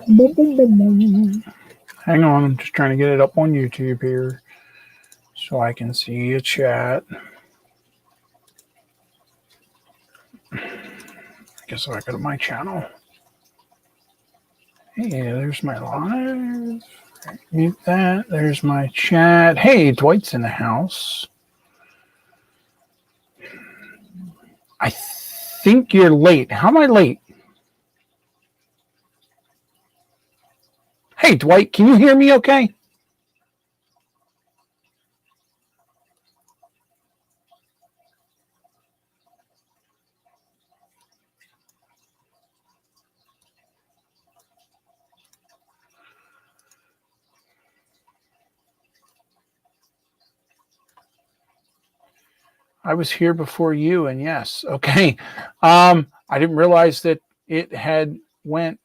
Hang on, I'm just trying to get it up on YouTube here so I can see a chat. I guess I'll go to my channel. Hey, there's my live. Mute that. There's my chat. Hey, Dwight's in the house. I think you're late. How am I late? Hey, Dwight, can you hear me okay? I was here before you, and yes, okay. I didn't realize that it had went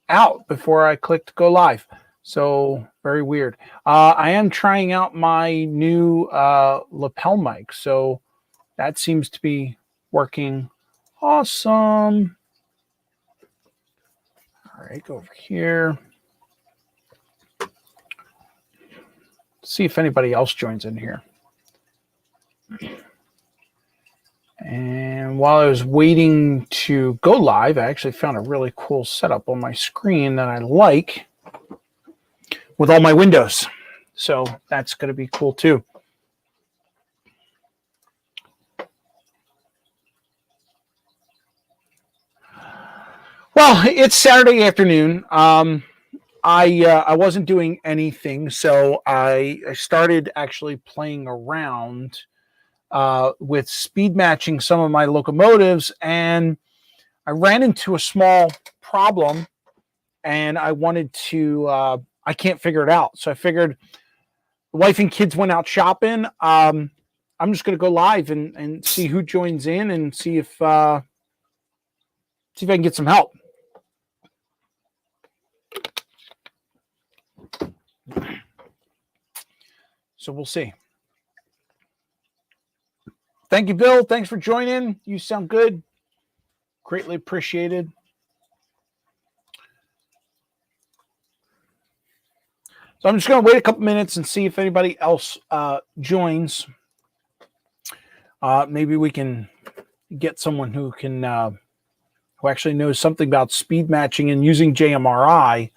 out before I clicked go live. So very weird. I am trying out my new lapel mic, so that seems to be working awesome. All right, go over here. See if anybody else joins in here. And while I was waiting to go live, I actually found a really cool setup on my screen that I like with all my windows. So that's going to be cool too. Well, it's Saturday afternoon. I wasn't doing anything, so I started actually playing around with speed matching some of my locomotives, and I ran into a small problem, and I wanted to. I can't figure it out, so I figured the wife and kids went out shopping. I'm just going to go live and see who joins in and see if I can get some help. So we'll see. Thank you, Bill. Thanks for joining. You sound good. Greatly appreciated. So I'm just going to wait a couple minutes and see if anybody else joins. Maybe we can get someone who can who actually knows something about speed matching and using JMRI,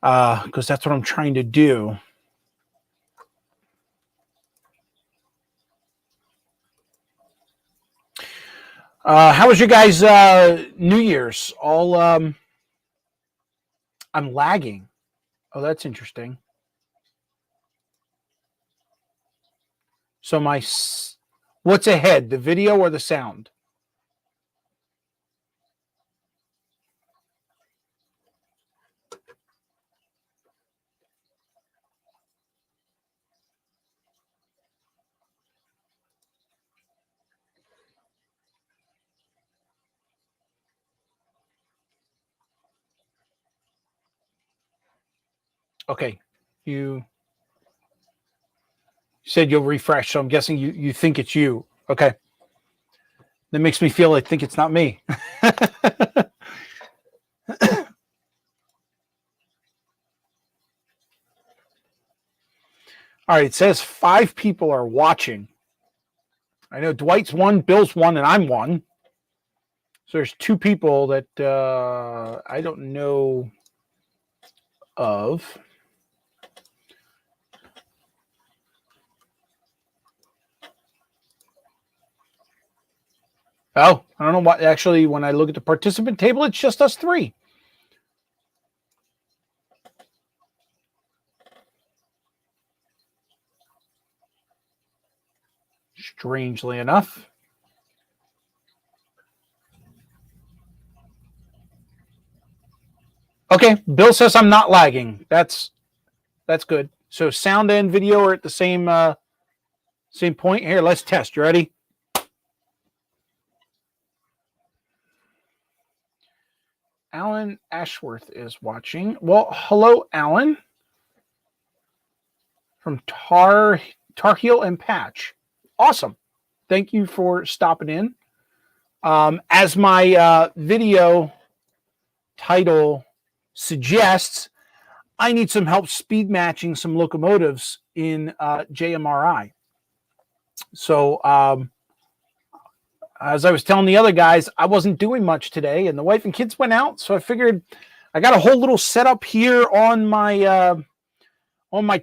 because that's what I'm trying to do. How was your guys' New Year's? All I'm lagging. Oh, that's interesting. So what's ahead, the video or the sound? Okay, you said you'll refresh, so I'm guessing you think it's you. Okay. That makes me feel I think it's not me. All right, it says 5 people are watching. I know Dwight's 1, Bill's 1, and I'm 1. So there's 2 people that I don't know of. Oh, I don't know what. Actually, when I look at the participant table, it's just us 3. Strangely enough. Okay, Bill says I'm not lagging. That's good. So sound and video are at the same point. Here, let's test. You ready? Alan Ashworth is watching. Well, hello, Alan. From Tar Heel and Patch. Awesome. Thank you for stopping in. As my video title suggests I need some help speed matching some locomotives in JMRI. So as I was telling the other guys, I wasn't doing much today, and the wife and kids went out. So I figured I got a whole little setup here on my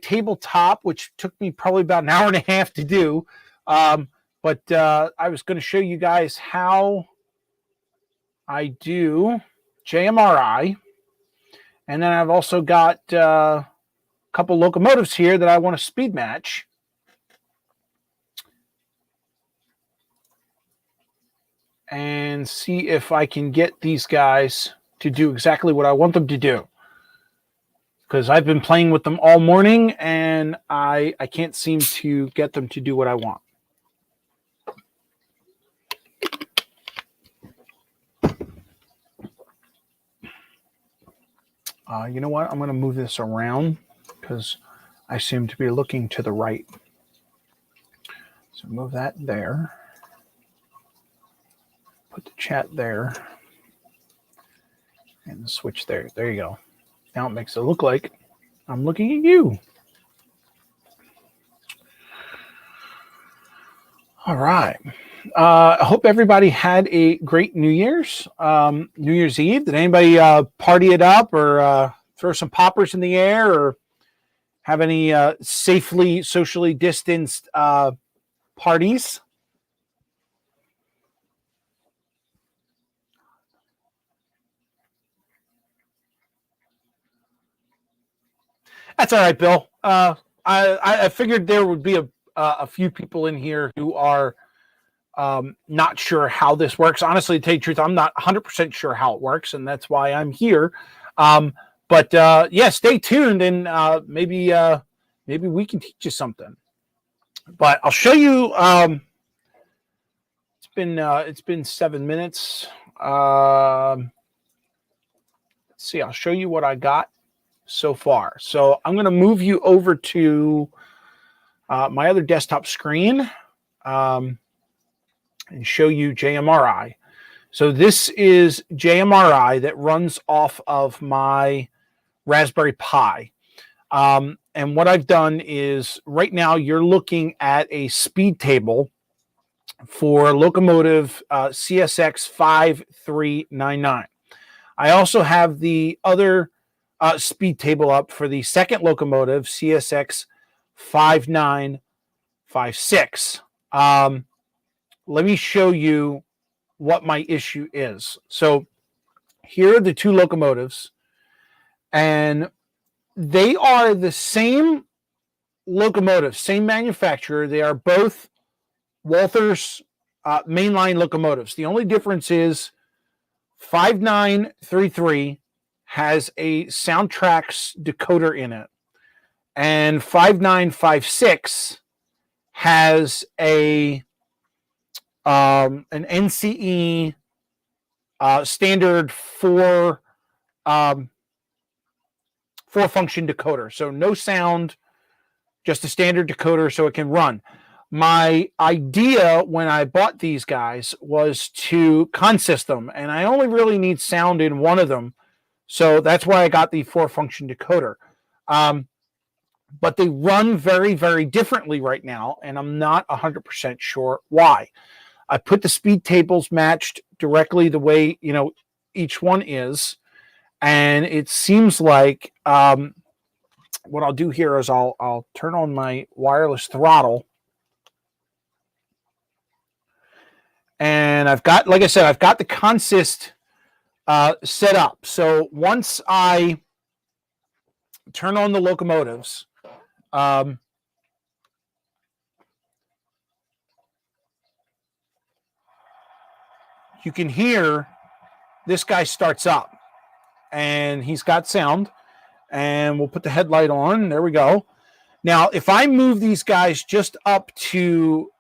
tabletop, which took me probably about an hour and a half to do. But I was going to show you guys how I do JMRI. And then I've also got a couple locomotives here that I want to speed match. And see if I can get these guys to do exactly what I want them to do. Because I've been playing with them all morning, and I can't seem to get them to do what I want. You know what? I'm going to move this around because I seem to be looking to the right. So move that there. Put the chat there. And the switch there. There you go. Now it makes it look like I'm looking at you. All right. I hope everybody had a great New Year's. New Year's Eve. Did anybody party it up or throw some poppers in the air or have any safely socially distanced parties? That's all right, Bill. I figured there would be a few people in here who are not sure how this works. Honestly, to tell you the truth, I'm not 100% sure how it works, and that's why I'm here. But yeah, stay tuned, and maybe we can teach you something. But I'll show you. It's been 7 minutes. Let's see. I'll show you what I got so far. So I'm going to move you over to my other desktop screen and show you JMRI. So this is JMRI that runs off of my Raspberry Pi. And what I've done is right now you're looking at a speed table for locomotive CSX 5399. I also have the other speed table up for the second locomotive, CSX 5956. Let me show you what my issue is. So here are the two locomotives, and they are the same locomotive, same manufacturer. They are both Walther's mainline locomotives. The only difference is 5933 has a Soundtrax decoder in it, and 5956 has an NCE standard four function decoder. So no sound, just a standard decoder so it can run. My idea when I bought these guys was to consist them, and I only really need sound in one of them. So that's why I got the 4-function decoder. But they run very, very differently right now, and I'm not 100% sure why. I put the speed tables matched directly the way, each one is. And it seems like what I'll do here is I'll turn on my wireless throttle. And I've got, like I said, I've got the consist set up. So once I turn on the locomotives, you can hear this guy starts up, and he's got sound, and we'll put the headlight on. There we go. Now, if I move these guys just up to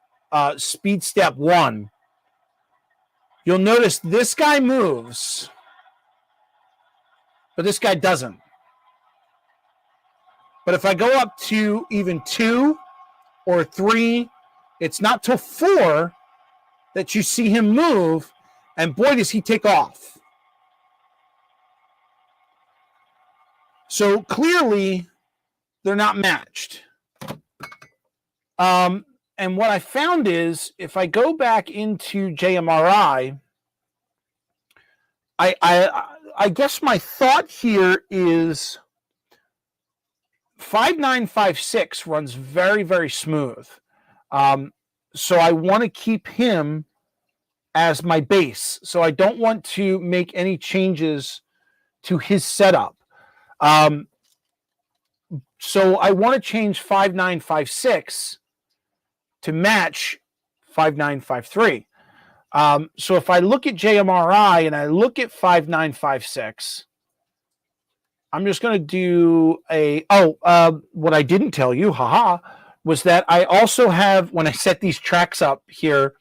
speed step 1, you'll notice this guy moves, but this guy doesn't. But if I go up to even 2 or 3, it's not till 4 that you see him move, and boy, does he take off. So clearly they're not matched. And what I found is if I go back into JMRI, I guess my thought here is 5956 runs very, very smooth. So I want to keep him as my base. So I don't want to make any changes to his setup. So I want to change 5956 to match 5953. So if I look at JMRI and I look at 5956, I'm just going to do what I didn't tell you, was that I also have, when I set these tracks up here,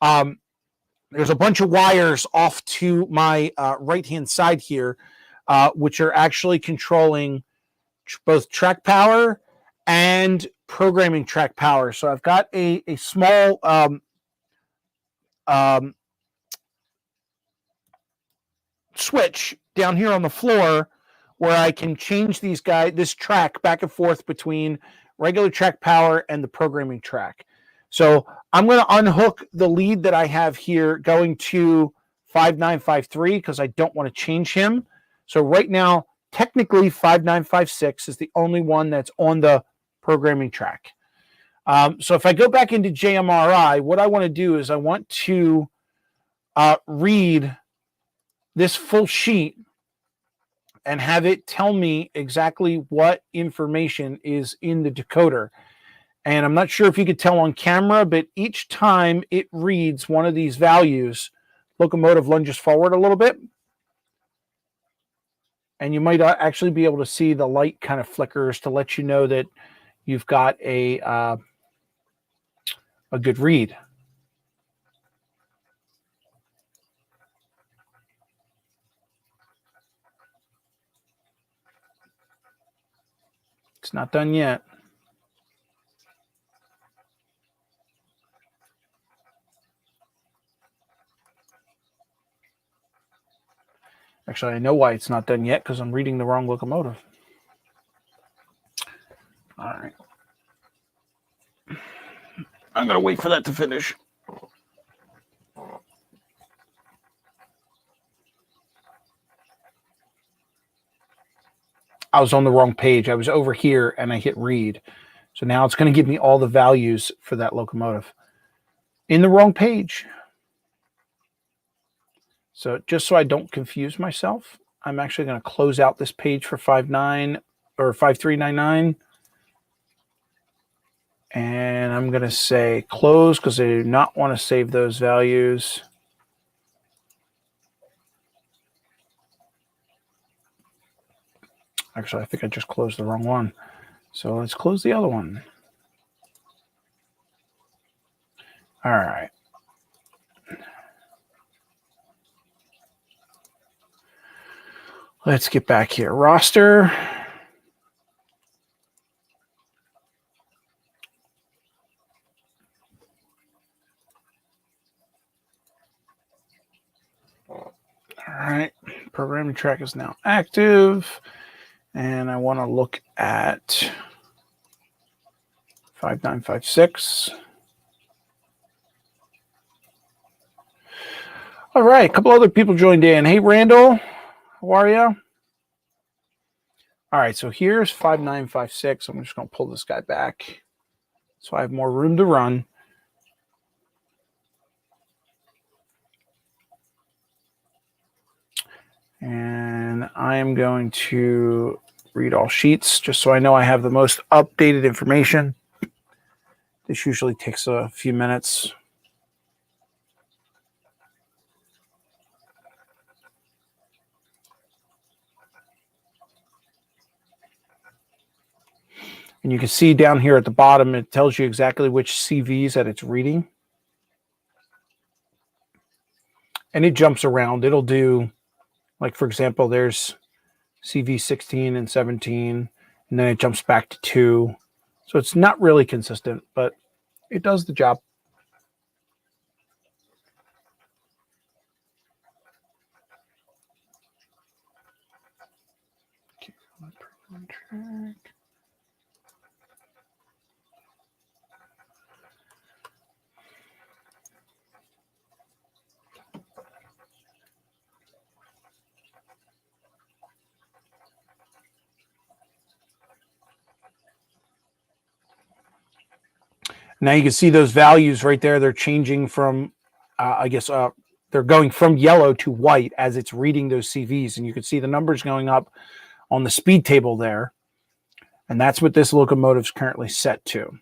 there's a bunch of wires off to my right-hand side here, which are actually controlling both track power and programming track power. So I've got a small switch down here on the floor where I can change this track back and forth between regular track power and the programming track. So I'm going to unhook the lead that I have here going to 5953 because I don't want to change him. So right now, technically 5956 is the only one that's on the programming track. So if I go back into JMRI, what I want to do is I want to read this full sheet and have it tell me exactly what information is in the decoder. And I'm not sure if you could tell on camera, but each time it reads one of these values, locomotive lunges forward a little bit. And you might actually be able to see the light kind of flickers to let you know that you've got a good read. It's not done yet. Actually, I know why it's not done yet because I'm reading the wrong locomotive. All right. I'm going to wait for that to finish. I was on the wrong page. I was over here and I hit read. So now it's going to give me all the values for that locomotive in the wrong page. So just so I don't confuse myself, I'm actually going to close out this page for 5399. And I'm going to say close because I do not want to save those values. Actually, I think I just closed the wrong one. So let's close the other one. All right. Let's get back here. Roster. All right. Programming track is now active. And I want to look at 5956. All right. A couple other people joined in. Hey, Randall. How are you? All right. So here's 5956. I'm just going to pull this guy back so I have more room to run. And I am going to read all sheets just so I know I have the most updated information. This usually takes a few minutes. And you can see down here at the bottom, it tells you exactly which CVs that it's reading. And it jumps around. It'll do, like, for example, there's CV 16 and 17, and then it jumps back to 2. So it's not really consistent, but it does the job. Okay, Contract. Now you can see those values right there. They're changing from, they're going from yellow to white as it's reading those CVs. And you can see the numbers going up on the speed table there. And that's what this locomotive is currently set to.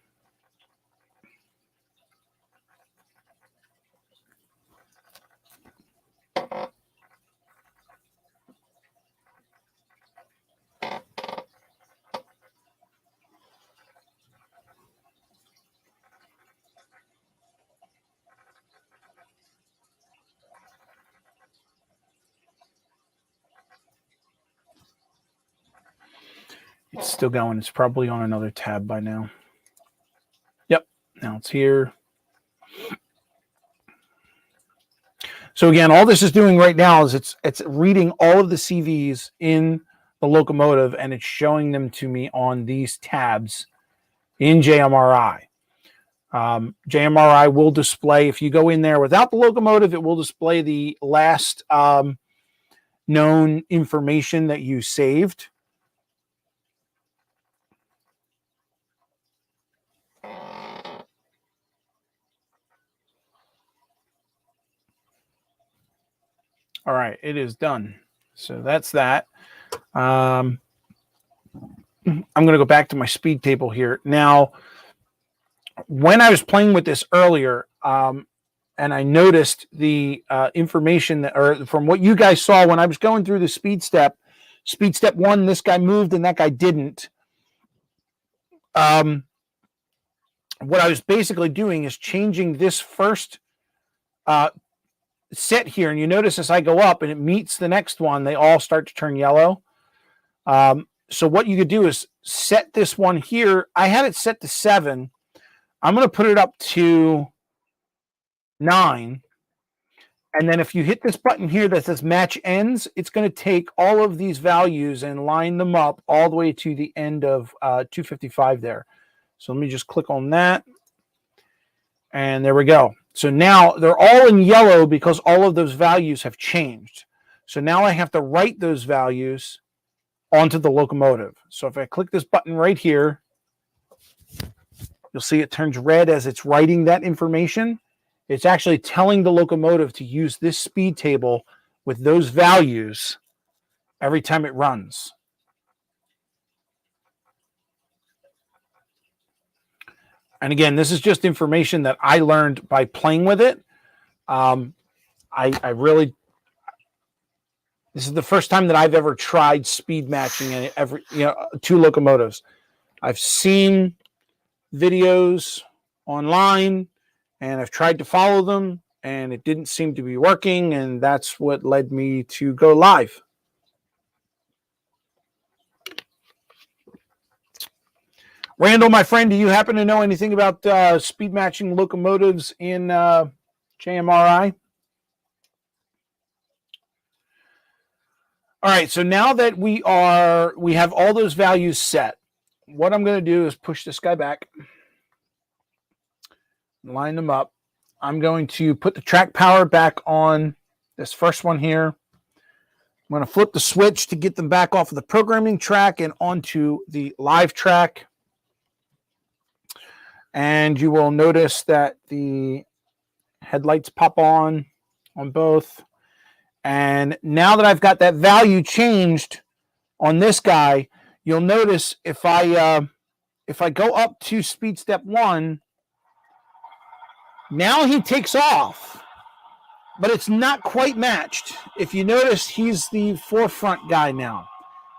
It's still going. It's probably on another tab by now. Yep. Now it's here. So again, all this is doing right now is it's reading all of the CVs in the locomotive and it's showing them to me on these tabs in JMRI. JMRI will display, if you go in there without the locomotive, it will display the last known information that you saved. All right, it is done. So that's that. I'm going to go back to my speed table here. Now, when I was playing with this earlier, and I noticed the information that, or from what you guys saw when I was going through the speed step 1, this guy moved and that guy didn't. What I was basically doing is changing this first set here, and you notice as I go up and it meets the next one, they all start to turn yellow. So what you could do is set this one here. I had it set to 7. I'm going to put it up to 9. And then if you hit this button here that says match ends, it's going to take all of these values and line them up all the way to the end of 255 there. So let me just click on that. And there we go. So now they're all in yellow because all of those values have changed. So now I have to write those values onto the locomotive. So if I click this button right here, you'll see it turns red as it's writing that information. It's actually telling the locomotive to use this speed table with those values every time it runs. And again, this is just information that I learned by playing with it. This is the first time that I've ever tried speed matching two locomotives. I've seen videos online and I've tried to follow them and it didn't seem to be working, and that's what led me to go live. Randall, my friend, do you happen to know anything about speed matching locomotives in JMRI? All right, so now that we have all those values set, what I'm going to do is push this guy back, line them up. I'm going to put the track power back on this first one here. I'm going to flip the switch to get them back off of the programming track and onto the live track. And you will notice that the headlights pop on both. And now that I've got that value changed on this guy, you'll notice if I go up to speed step 1, now he takes off, but it's not quite matched. If you notice, he's the forefront guy now.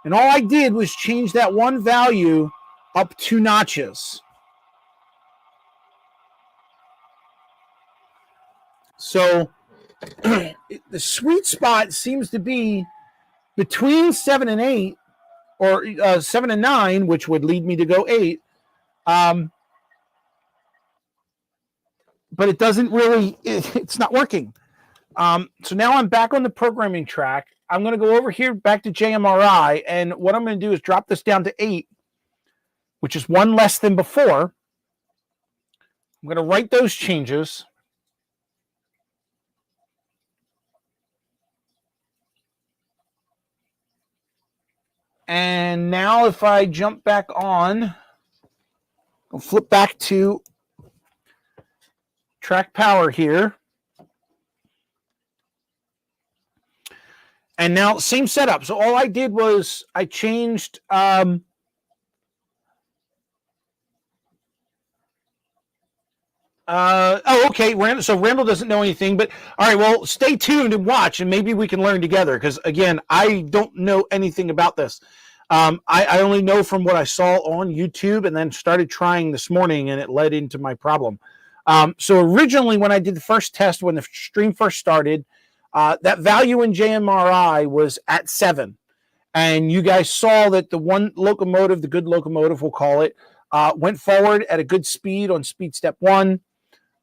And all I did was change that one value up 2 notches. So the sweet spot seems to be between 7 and 8, or 7 and 9, which would lead me to go 8. But it doesn't really, it's not working. So now I'm back on the programming track. I'm going to go over here back to JMRI, and what I'm going to do is drop this down to 8, which is 1 less than before. I'm going to write those changes. And now if I jump back on, I'll flip back to track power here. And now same setup. So all I did was I changed okay. So Randall doesn't know anything, but all right, well, stay tuned and watch, and maybe we can learn together, because, again, I don't know anything about this. I only know from what I saw on YouTube and then started trying this morning, and it led into my problem. So originally when I did the first test, when the stream first started, that value in JMRI was at 7. And you guys saw that the one locomotive, the good locomotive, we'll call it, went forward at a good speed on speed step 1.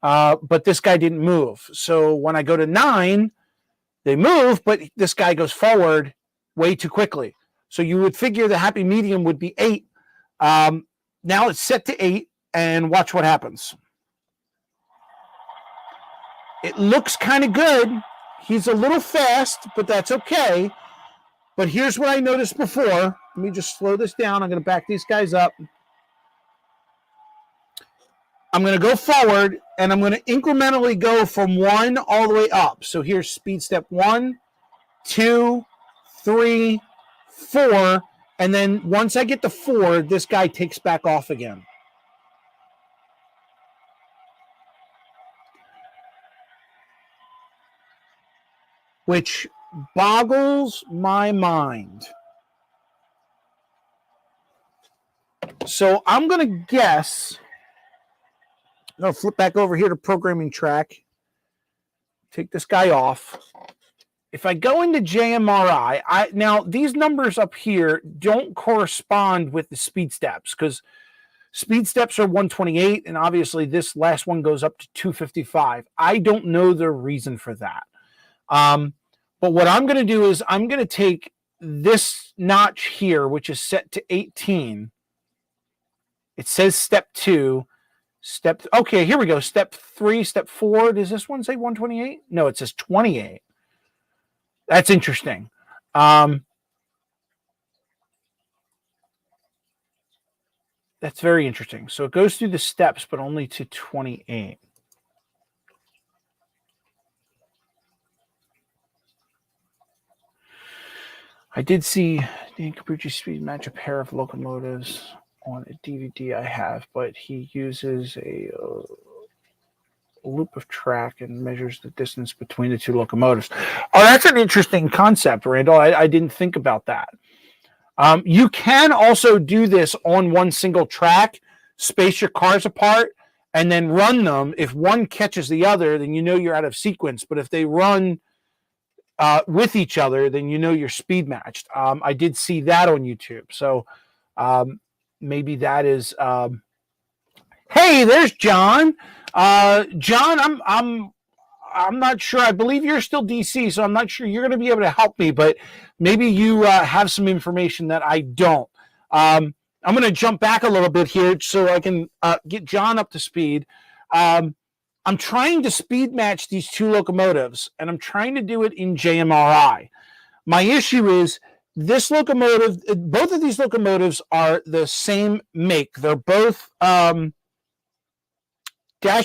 But this guy didn't move. So when I go to 9, they move, but this guy goes forward way too quickly. So you would figure the happy medium would be 8. Now it's set to 8, and watch what happens. It looks kind of good. He's a little fast, but that's okay. But here's what I noticed before. Let me just slow this down. I'm going to back these guys up. I'm going to go forward, and I'm going to incrementally go from 1 all the way up. So here's speed step 1, 2, 3, 4, and then once I get to 4, this guy takes back off again. Which boggles my mind. So I'm going to guess... I'm going to flip back over here to programming track. Take this guy off. If I go into JMRI, now these numbers up here don't correspond with the speed steps, because speed steps are 128, and obviously this last one goes up to 255. I don't know the reason for that. But what I'm going to do is I'm going to take this notch here, which is set to 18. It says step 2. Okay, here we go. Step 3, step 4. Does this one say 128? No, it says 28. That's interesting. That's very interesting. So it goes through the steps, but only to 28. I did see Dan Capucci speed match a pair of locomotives on a DVD I have, but he uses a loop of track and measures the distance between the 2 locomotives. Oh, that's an interesting concept, Randall. I didn't think about that. You can also do this on one single track, space your cars apart, and then run them. If one catches the other, then you know you're out of sequence. But if they run with each other, then you know you're speed matched. I did see that on YouTube. So maybe that is. Hey, there's John. John, I'm not sure. I believe you're still DC, so I'm not sure you're going to be able to help me. But maybe you have some information that I don't. I'm going to jump back a little bit here so I can get John up to speed. I'm trying to speed match these 2 locomotives, and I'm trying to do it in JMRI. My issue is this locomotive, both of these locomotives are the same make. They're both Dash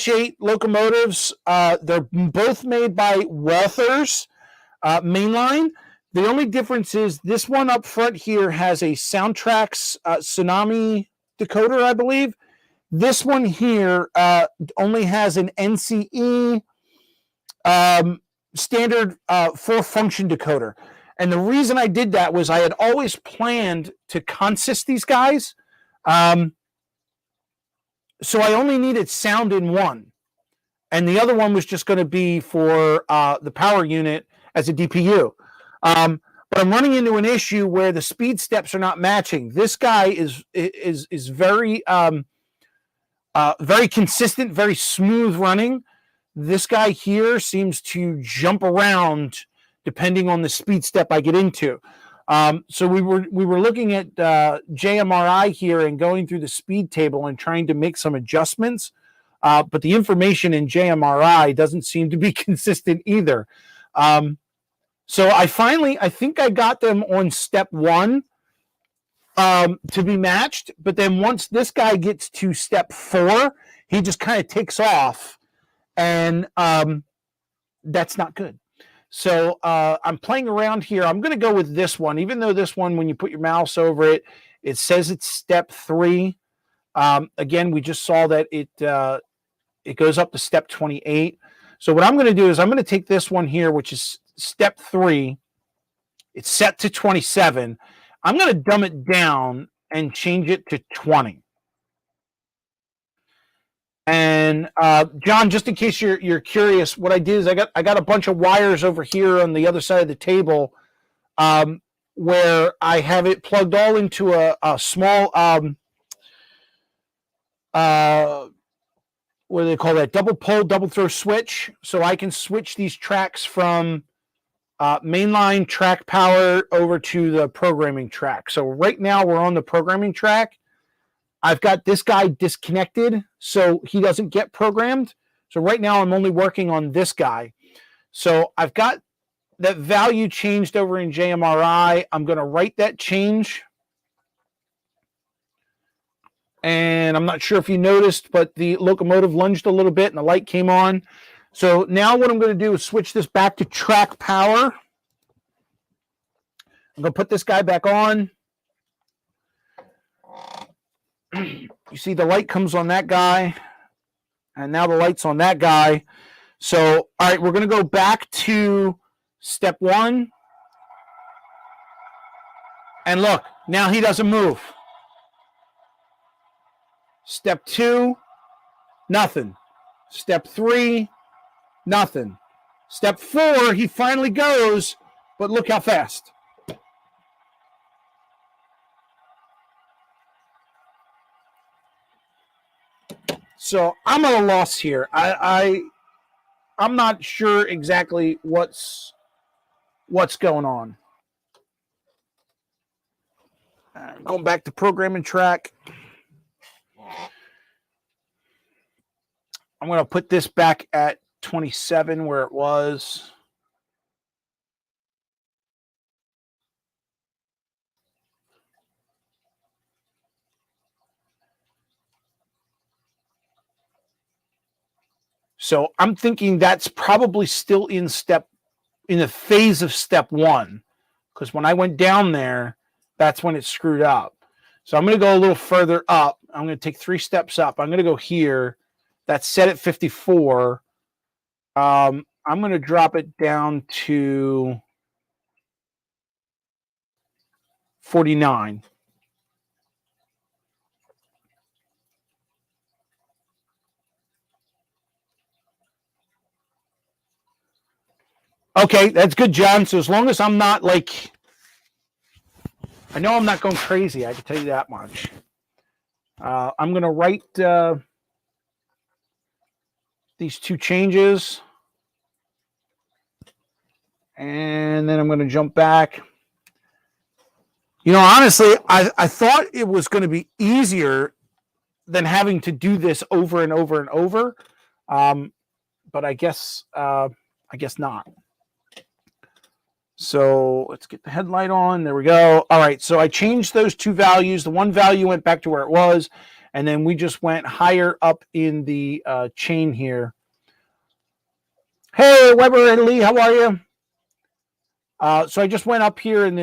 8 locomotives. They're both made by Welthers mainline. The only difference is this one up front here has a Soundtrax Tsunami decoder, I believe. This one here only has an NCE standard 4-function decoder. And the reason I did that was I had always planned to consist these guys. So I only needed sound in one. And the other one was just going to be for the power unit as a DPU. But I'm running into an issue where the speed steps are not matching. This guy is very very consistent, very smooth running. This guy here seems to jump around depending on the speed step I get into. So we were looking at JMRI here and going through the speed table and trying to make some adjustments. But the information in JMRI doesn't seem to be consistent either. So I think I got them on step 1 to be matched. But then once this guy gets to step 4, he just kind of takes off. And that's not good. So I'm playing around here. I'm going to go with this one, even though this one, when you put your mouse over it, it says it's step 3. Again, we just saw that it goes up to step 28. So what I'm going to do is I'm going to take this one here, which is step 3. It's set to 27. I'm going to dumb it down and change it to 20. And John, just in case you're curious, what I did is I got a bunch of wires over here on the other side of the table, where I have it plugged all into a small what do they call that? Double pole, double throw switch, so I can switch these tracks from mainline track power over to the programming track. So right now we're on the programming track. I've got this guy disconnected, so he doesn't get programmed. So right now I'm only working on this guy. So I've got that value changed over in JMRI. I'm going to write that change. And I'm not sure if you noticed, but the locomotive lunged a little bit and the light came on. So now what I'm going to do is switch this back to track power. I'm going to put this guy back on. You see the light comes on that guy, and now the light's on that guy. So, all right, we're going to go back to step 1. And look, now he doesn't move. Step 2, nothing. Step 3, nothing. Step 4, he finally goes, but look how fast. So I'm at a loss here. I'm not sure exactly what's going on. Going back to programming track. I'm going to put this back at 27 where it was. So I'm thinking that's probably still in the phase of step 1, because when I went down there, that's when it screwed up. So I'm going to go a little further up. I'm going to take 3 steps up. I'm going to go here. That's set at 54. I'm going to drop it down to 49. Okay, that's good, John. So as long as I'm not like, I know I'm not going crazy, I can tell you that much. I'm going to write these 2 changes. And then I'm going to jump back. You know, honestly, I thought it was going to be easier than having to do this over and over and over. But I guess not. So let's get the headlight on. There we go. All right. So I changed those 2 values. The one value went back to where it was. And then we just went higher up in the chain here. Hey, Weber and Lee, how are you? So I just went up here in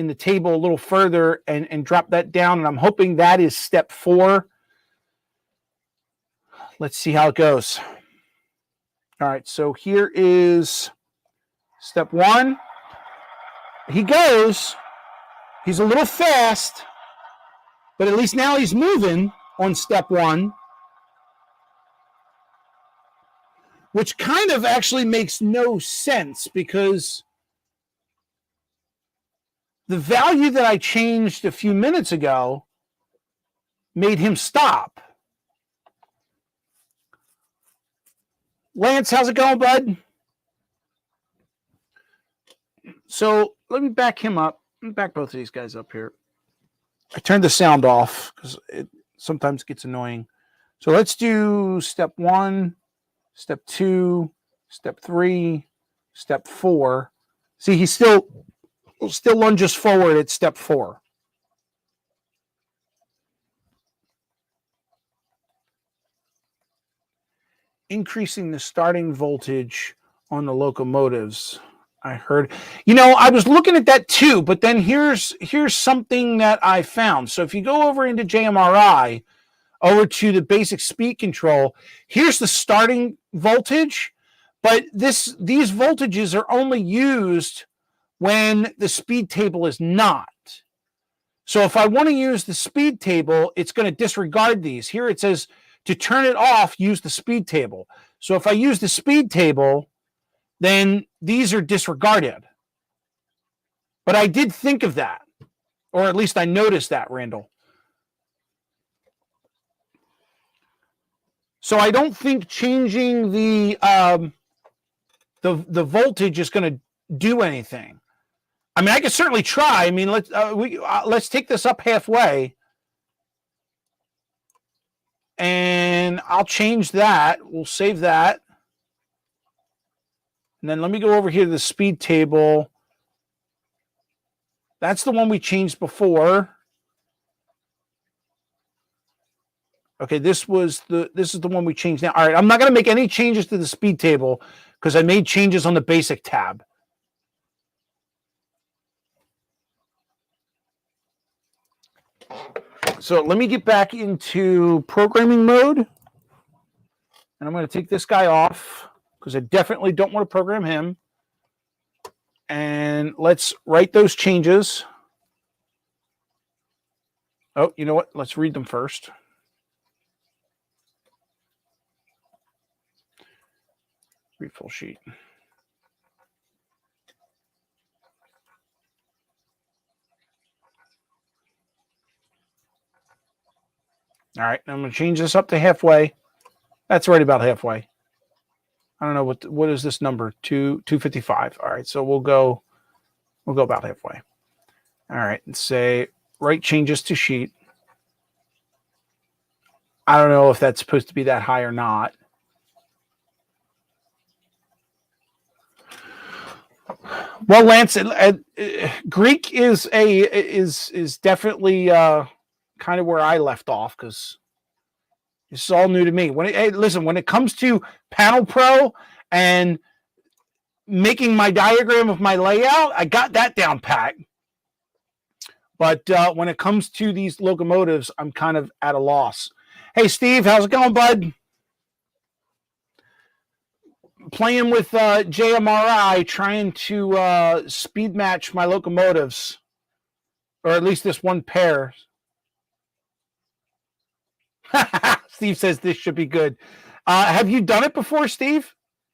the table a little further and dropped that down. And I'm hoping that is step 4. Let's see how it goes. All right. So here is step 1. He goes. He's a little fast, but at least now he's moving on step 1, which kind of actually makes no sense because the value that I changed a few minutes ago made him stop. Lance, how's it going, bud? So let me back him up. Let me back both of these guys up here. I turned the sound off because it sometimes gets annoying. So let's do step 1, step 2, step 3, step 4. See, he still lunges forward at step 4. Increasing the starting voltage on the locomotives. I heard, I was looking at that too, but then here's something that I found. So if you go over into JMRI, over to the basic speed control, here's the starting voltage, but these voltages are only used when the speed table is not. So if I want to use the speed table, it's going to disregard these. Here it says to turn it off, use the speed table. So if I use the speed table, then these are disregarded. But I did think of that, or at least I noticed that, Randall. So I don't think changing the voltage is going to do anything. I mean, I could certainly try. I mean, let's take this up halfway, and I'll change that. We'll save that, and then let me go over here to the speed table. That's the one we changed before. Okay, this is the one we changed now. All right, I'm not going to make any changes to the speed table because I made changes on the basic tab. So let me get back into programming mode. And I'm going to take this guy off because I definitely don't want to program him. And let's write those changes. Oh, you know what? Let's read them first. Read full sheet. All right, I'm going to change this up to halfway. That's right about halfway. I don't know what is this number? 255. All right, so we'll go about halfway. All right, and say write changes to sheet. I don't know if that's supposed to be that high or not. Well, Lance, Greek is definitely kind of where I left off because this is all new to me. When it comes to Panel Pro and making my diagram of my layout, I got that down pat. But when it comes to these locomotives, I'm kind of at a loss. Hey, Steve, how's it going, bud? Playing with JMRI, trying to speed match my locomotives, or at least this one pair. Steve says this should be good. Have you done it before, Steve?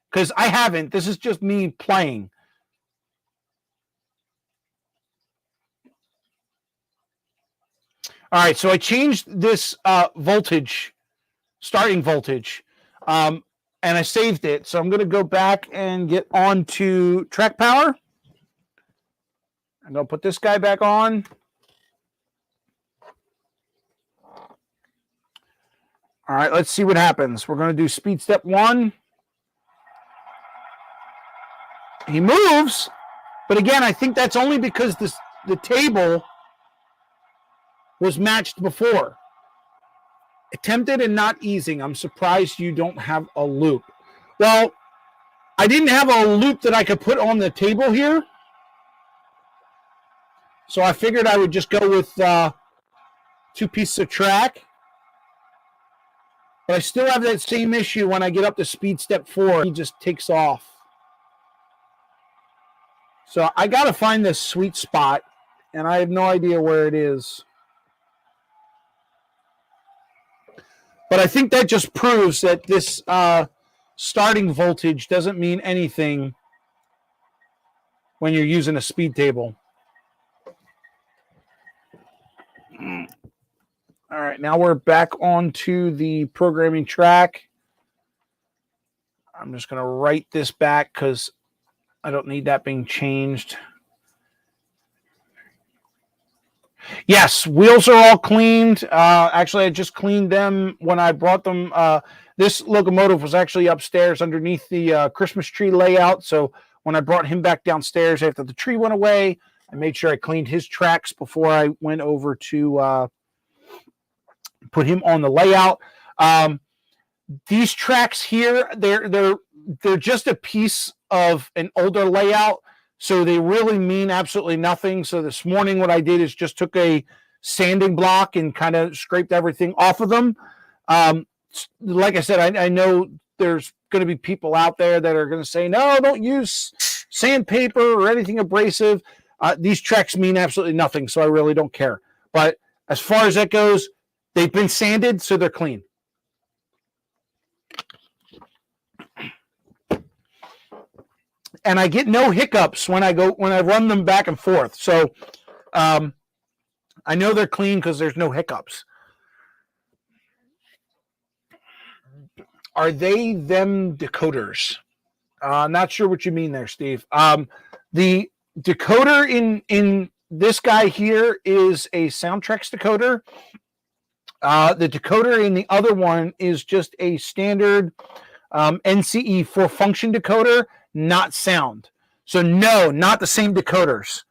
Because I haven't. This is just me playing. All right, so I changed this voltage, starting voltage, and I saved it. So I'm going to go back and get on to track power. I'm going to put this guy back on. All right, let's see what happens. We're going to do speed step 1. He moves, but again, I think that's only because the table was matched before. Attempted and not easing. I'm surprised you don't have a loop. Well, I didn't have a loop that I could put on the table here. So I figured I would just go with 2 pieces of track. But I still have that same issue when I get up to speed step 4. He just takes off. So I got to find this sweet spot, and I have no idea where it is. But I think that just proves that this starting voltage doesn't mean anything when you're using a speed table. All right, now we're back onto the programming track. I'm just going to write this back because I don't need that being changed. Yes, wheels are all cleaned. Actually, I just cleaned them when I brought them. This locomotive was actually upstairs underneath the Christmas tree layout. So when I brought him back downstairs after the tree went away, I made sure I cleaned his tracks before I went over to put him on the layout. These tracks here, they're just a piece of an older layout. So they really mean absolutely nothing. So this morning, what I did is just took a sanding block and kind of scraped everything off of them. Like I said, I know there's going to be people out there that are going to say, no, don't use sandpaper or anything abrasive. These tracks mean absolutely nothing, so I really don't care. But as far as that goes, they've been sanded, so they're clean. And I get no hiccups when I run them back and forth. So I know they're clean because there's no hiccups. Are they them decoders? Not sure what you mean there, Steve. The decoder in this guy here is a Soundtrax decoder. The decoder in the other one is just a standard NCE 4-function decoder, not sound. So no, not the same decoders.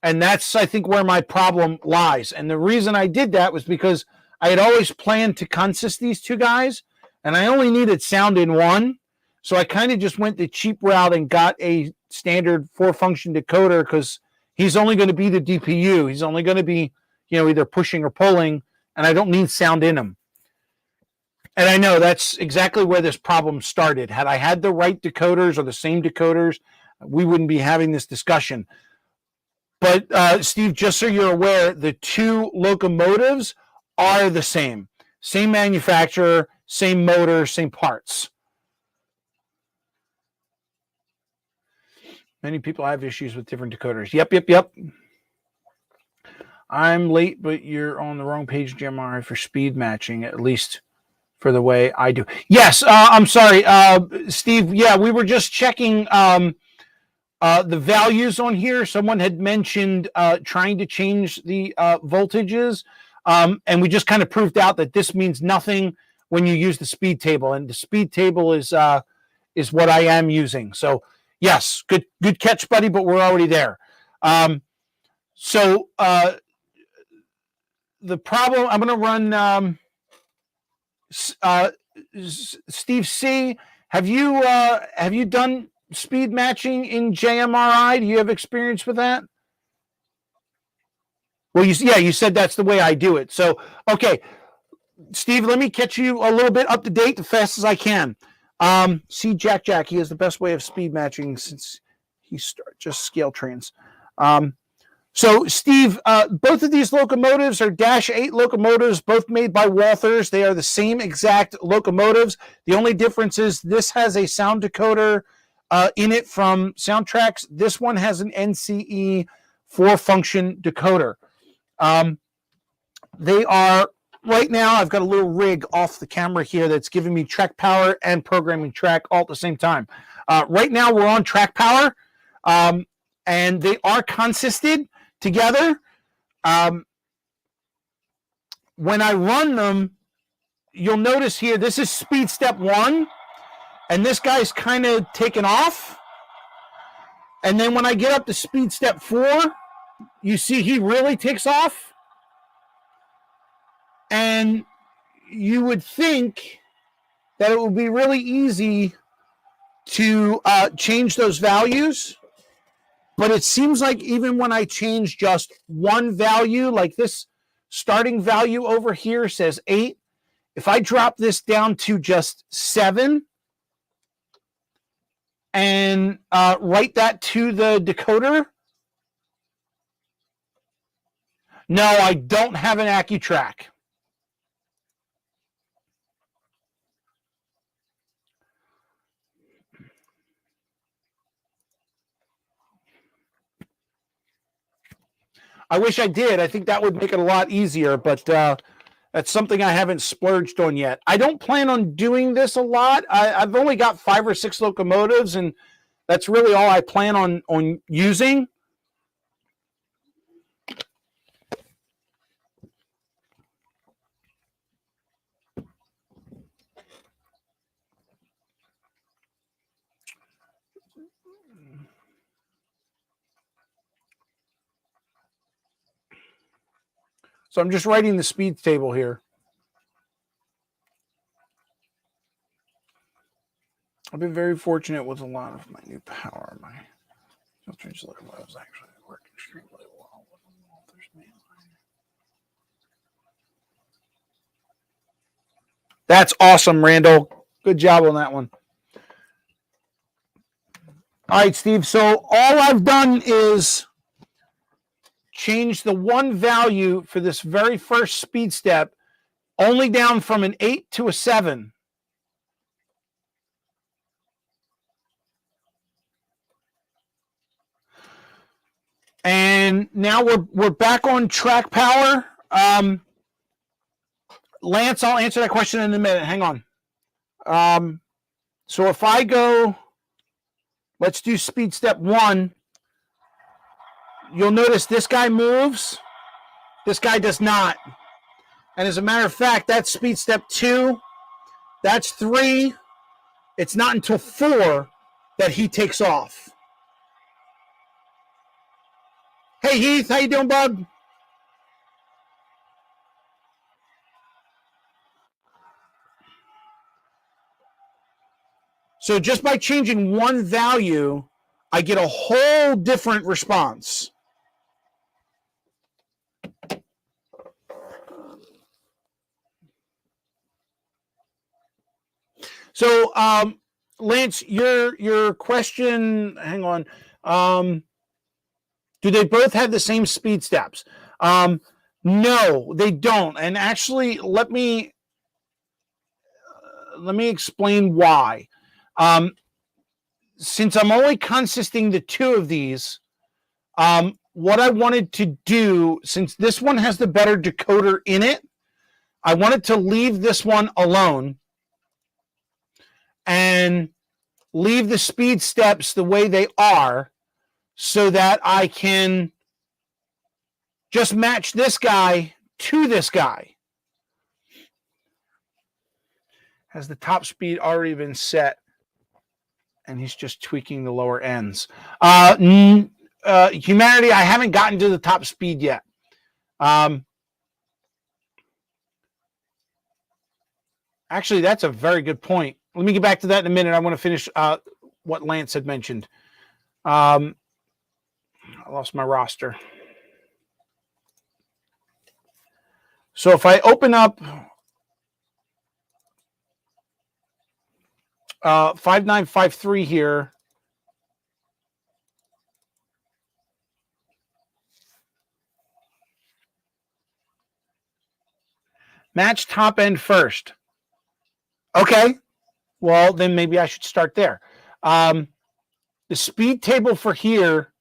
And that's, I think, where my problem lies. And the reason I did that was because I had always planned to consist these two guys, and I only needed sound in one. So I kind of just went the cheap route and got a standard 4-function decoder because he's only going to be the DPU. He's only going to be, either pushing or pulling, and I don't need sound in him. And I know that's exactly where this problem started. Had I had the right decoders or the same decoders, we wouldn't be having this discussion. But, Steve, just so you're aware, the two locomotives are the same. Same manufacturer, same motor, same parts. Many people have issues with different decoders. Yep. I'm late, but you're on the wrong page, JMRI, for speed matching, at least for the way I do. Yes, I'm sorry, Steve. Yeah, we were just checking the values on here. Someone had mentioned trying to change the voltages, and we just kind of proved out that this means nothing when you use the speed table, and the speed table is what I am using. So yes, good catch, buddy, but we're already there. So the problem, I'm going to run Steve C. Have you done speed matching in JMRI? Do you have experience with that? Well, you said that's the way I do it. So, okay, Steve, let me catch you a little bit up to date as fast as I can. See, Jack, he has the best way of speed matching since he just scale trains. So, Steve, both of these locomotives are -8 locomotives, both made by Walthers. They are the same exact locomotives. The only difference is this has a sound decoder in it from Soundtrax. This one has an NCE 4-function decoder. They are, right now, I've got a little rig off the camera here that's giving me track power and programming track all at the same time. Right now, we're on track power, and they are consisted together. When I run them, you'll notice here, this is speed step 1, and this guy's kind of taken off. And then when I get up to speed step 4, you see he really takes off. And you would think that it would be really easy to change those values. But it seems like even when I change just one value, like this starting value over here says 8, if I drop this down to just 7 and write that to the decoder, no, I don't have an AccuTrack. I wish I did. I think that would make it a lot easier, but That's something I haven't splurged on yet. I don't plan on doing this a lot. I've only got 5 or 6 locomotives, and that's really all I plan on using. So I'm just writing the speed table here. I've been very fortunate with a lot of my new power. My filtering locomotives actually work extremely well. That's awesome, Randall. Good job on that one. All right, Steve. So all I've done is change the one value for this very first speed step only down from an 8 to a 7. And now we're back on track power. Lance, I'll answer that question in a minute. Hang on. So if I go, let's do speed step 1. You'll notice this guy moves. This guy does not. And as a matter of fact, that's speed step 2. That's 3. It's not until 4 that he takes off. Hey, Heath, how you doing, bud? So just by changing one value, I get a whole different response. So, Lance, your question, hang on. Do they both have the same speed steps? No, they don't. And actually, let me explain why. Since I'm only consisting the 2 of these, what I wanted to do, since this one has the better decoder in it, I wanted to leave this one alone and leave the speed steps the way they are so that I can just match this guy to this guy. Has the top speed already been set? And he's just tweaking the lower ends. Humanity, I haven't gotten to the top speed yet. Actually, that's a very good point. Let me get back to that in a minute. I want to finish what Lance had mentioned. I lost my roster. So if I open up 5953 here, match top end first. Okay, well, then maybe I should start there. The speed table for here,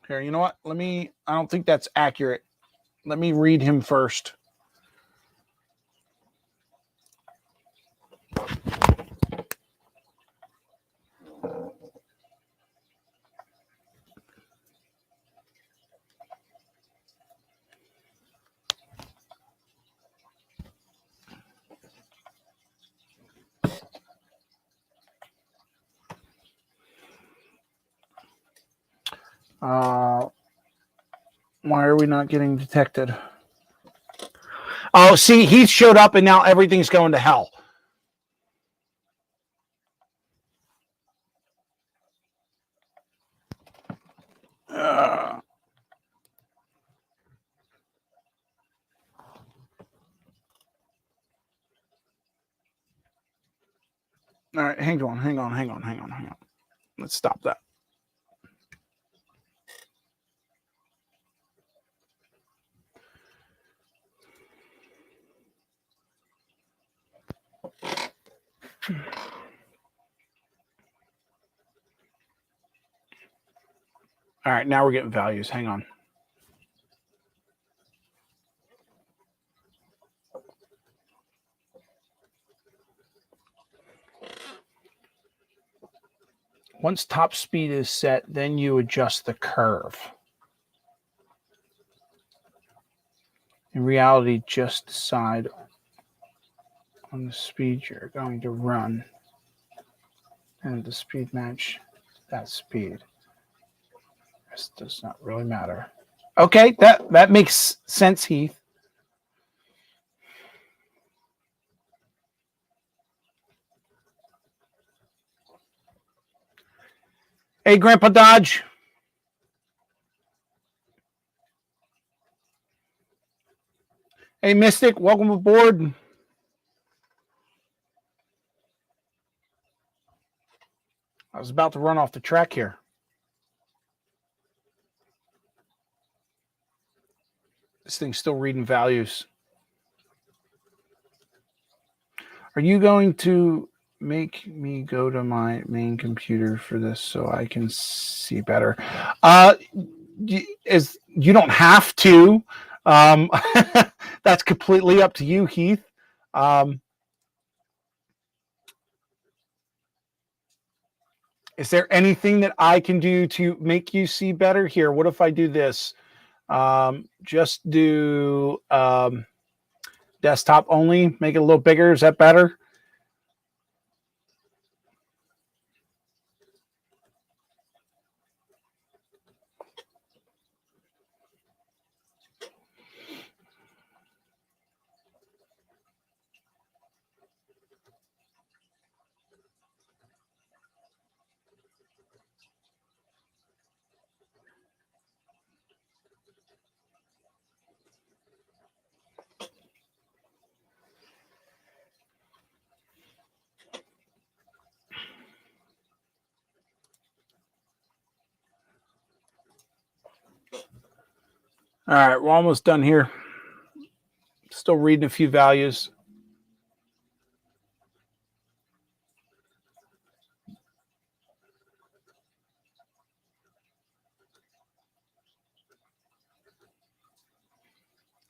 you know what? I don't think that's accurate. Let me read him first. Why are we not getting detected? Oh, see, he showed up and now everything's going to hell. All right, hang on. Let's stop that. All right, now we're getting values. Hang on. Once top speed is set, then you adjust the curve. In reality, just decide on the speed you're going to run and the speed match that speed. This does not really matter. Okay, that makes sense, Heath. Hey, Grandpa Dodge. Hey, Mystic, welcome aboard. I was about to run off the track here. This thing's still reading values. Are you going to make me go to my main computer for this so I can see better? You don't have to. That's completely up to you, Heath. Is there anything that I can do to make you see better? Here, what if I do this? Just do desktop only, make it a little bigger. Is that better? All right, we're almost done here. Still reading a few values.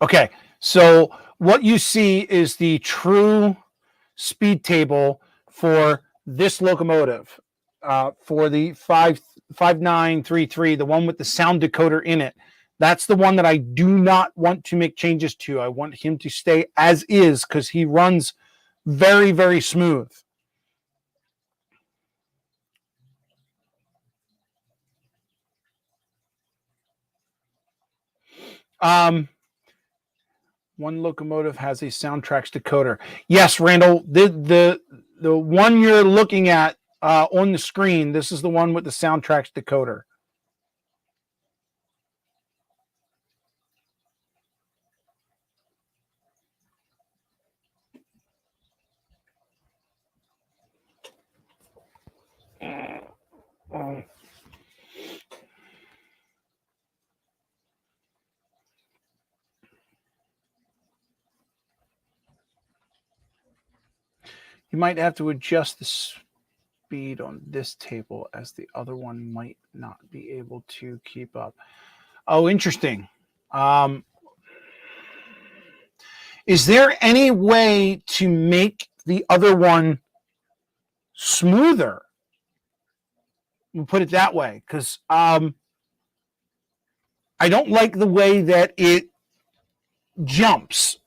Okay, so what you see is the true speed table for this locomotive, for the 5933, the one with the sound decoder in it. That's the one that I do not want to make changes to. I want him to stay as is because he runs very, very smooth. One locomotive has a soundtracks decoder. Yes, Randall, the one you're looking at on the screen, this is the one with the soundtracks decoder. You might have to adjust the speed on this table as the other one might not be able to keep up. Oh, interesting. Is there any way to make the other one smoother? We'll put it that way, because I don't like the way that it jumps.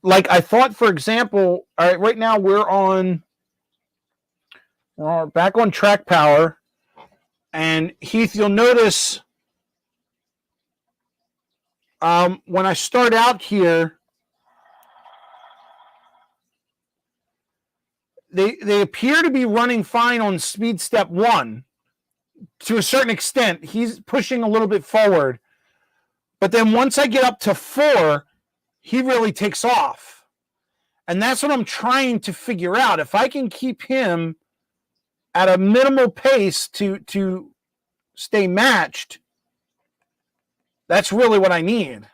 Like I thought, for example, all right, right now we're back on track power, and Heath, you'll notice when I start out here, they appear to be running fine on speed step 1 to a certain extent. He's pushing a little bit forward, but then once I get up to 4, he really takes off. And that's what I'm trying to figure out. If I can keep him at a minimal pace to stay matched, that's really what I need.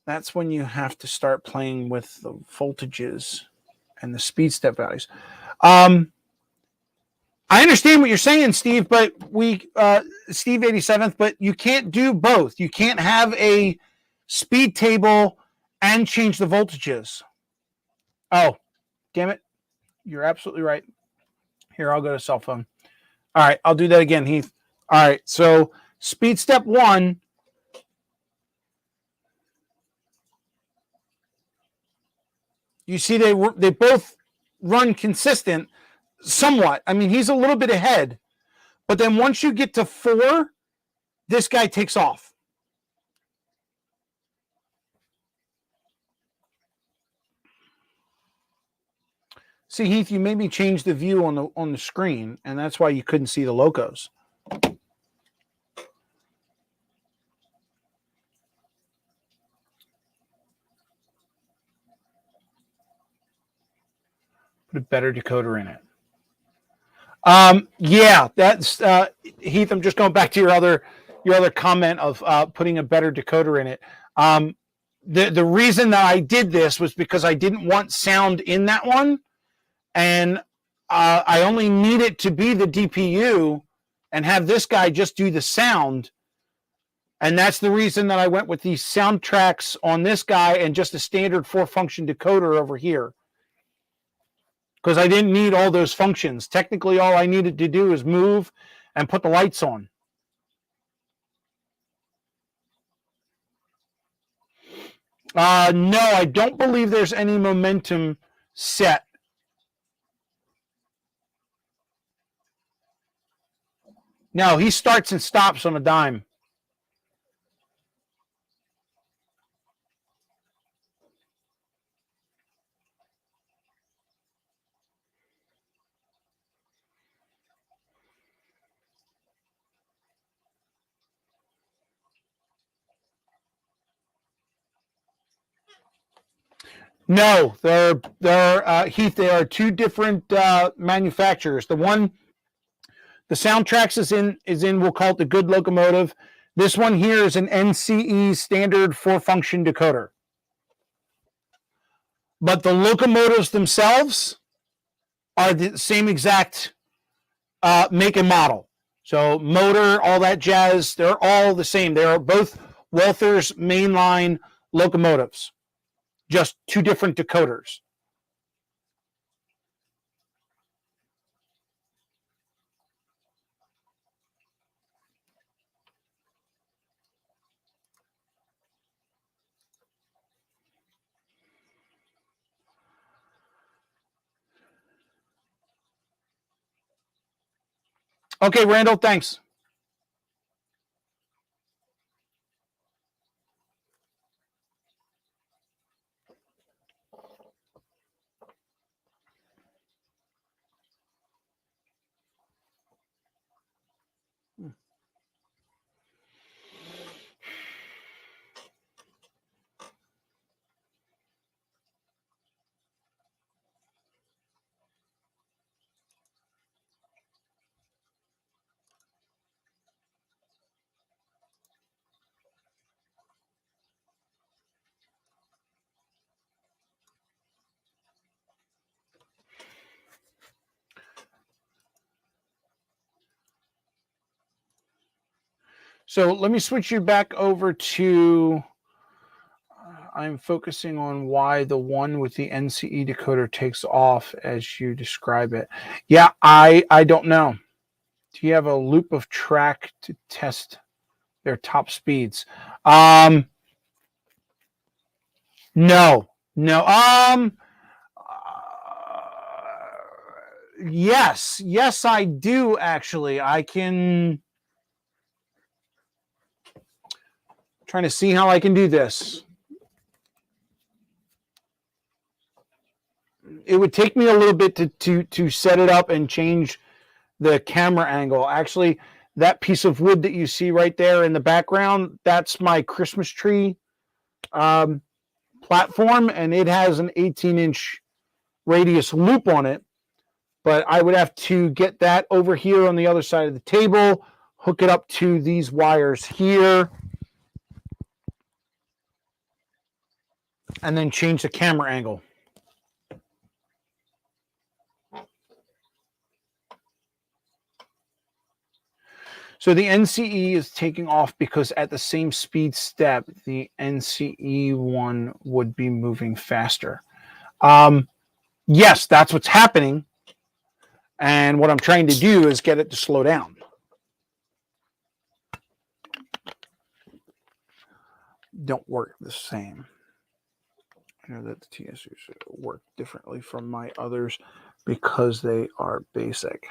That's when you have to start playing with the voltages and the speed step values. I understand what you're saying, Steve, but Steve 87th, but you can't do both. You can't have a speed table and change the voltages. Oh, Damn it. You're absolutely right. Here, I'll go to cell phone. All right, I'll do that again, Heath. All right, so speed step 1. You see they both run consistent somewhat. I mean, he's a little bit ahead. But then once you get to 4, this guy takes off. See, Heath, you made me change the view on the screen, and that's why you couldn't see the Locos. Put a better decoder in it. Yeah, that's Heath. I'm just going back to your other comment of putting a better decoder in it. The reason that I did this was because I didn't want sound in that one, and I only need it to be the DPU and have this guy just do the sound. And that's the reason that I went with these soundtracks on this guy and just a standard 4-function decoder over here. Because I didn't need all those functions. Technically, all I needed to do is move and put the lights on. No, I don't believe there's any momentum set. No, he starts and stops on a dime. No, they're Heath. They are 2 different manufacturers. The Soundtracks is in. We'll call it the good locomotive. This one here is an NCE standard 4-function decoder. But the locomotives themselves are the same exact make and model. So motor, all that jazz, they're all the same. They are both Walther's mainline locomotives, just 2 different decoders. Okay, Randall, thanks. So let me switch you back over to, I'm focusing on why the one with the NCE decoder takes off as you describe it. Yeah, I don't know. Do you have a loop of track to test their top speeds? No. Yes, I do actually. I can. Trying to see how I can do this. It would take me a little bit to set it up and change the camera angle. Actually, that piece of wood that you see right there in the background, that's my Christmas tree platform, and it has an 18-inch radius loop on it. But I would have to get that over here on the other side of the table, hook it up to these wires here, and then change the camera angle. So the NCE is taking off because at the same speed step, the NCE one would be moving faster. Yes, that's what's happening. And what I'm trying to do is get it to slow down. Don't work the same. I know that the TSUs work differently from my others because they are basic.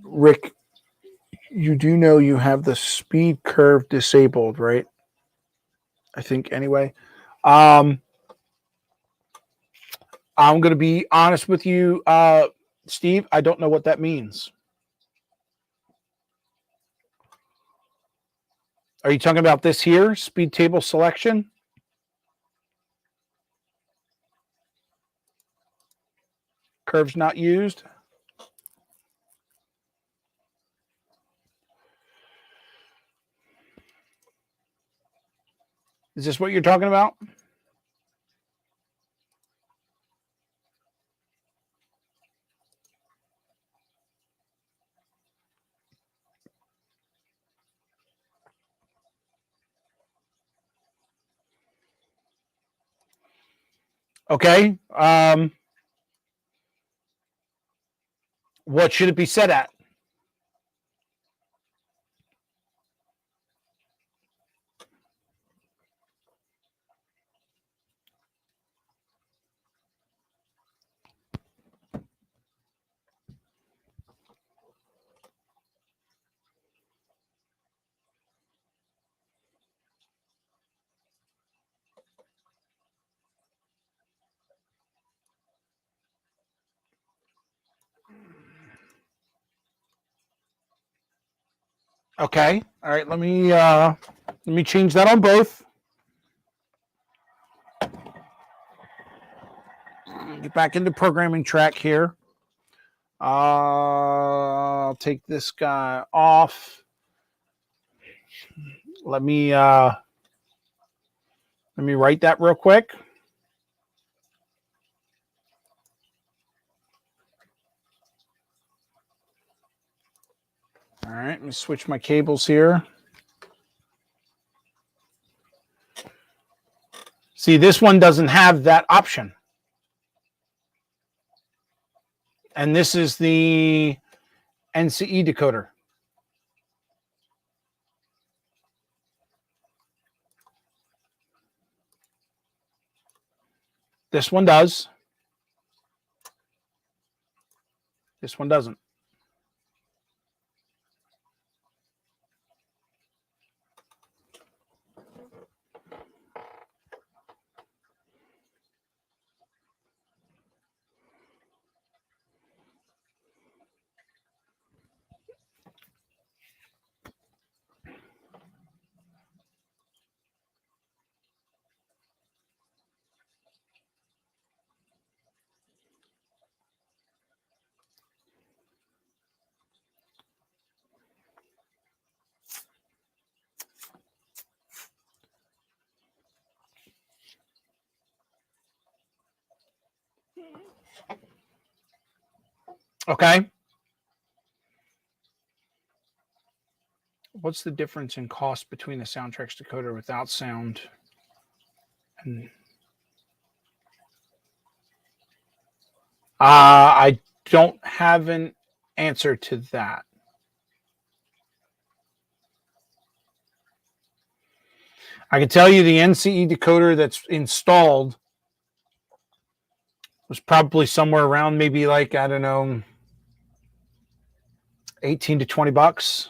Rick, you do know you have the speed curve disabled, right? I think anyway. Um, I'm going to be honest with you, Steve. I don't know what that means. Are you talking about this here, speed table selection? Curves not used. Is this what you're talking about? Okay. What should it be set at? Okay. All right. Let me change that on both. Get back into programming track here. I'll take this guy off. Let me write that real quick. All right, let me switch my cables here. See, this one doesn't have that option. And this is the NCE decoder. This one does. This one doesn't. Okay. What's the difference in cost between the Soundtrax decoder without sound and I don't have an answer to that. I can tell you the NCE decoder that's installed was probably somewhere around maybe like, I don't know, 18 to 20 bucks.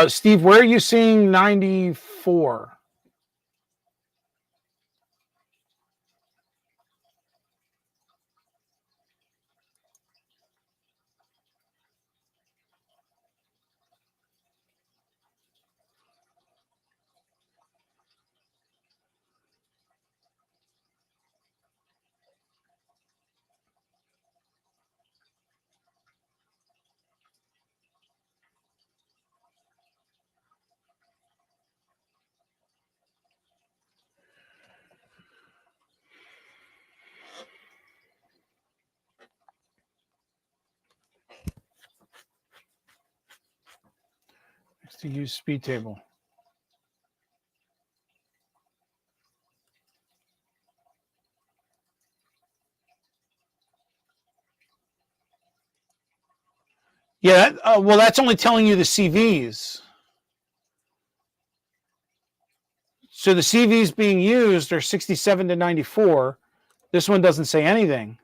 Steve, where are you seeing 94? to use speed table. Yeah, well, that's only telling you the CVs. So the CVs being used are 67 to 94. This one doesn't say anything.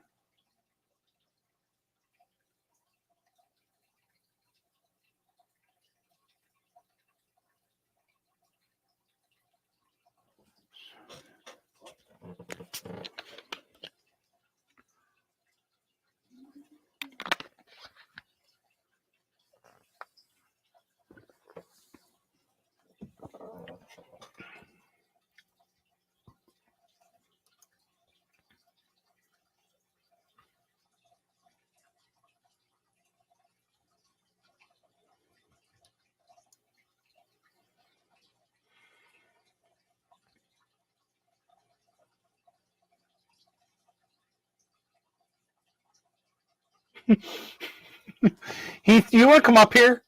Heath, do you want to come up here?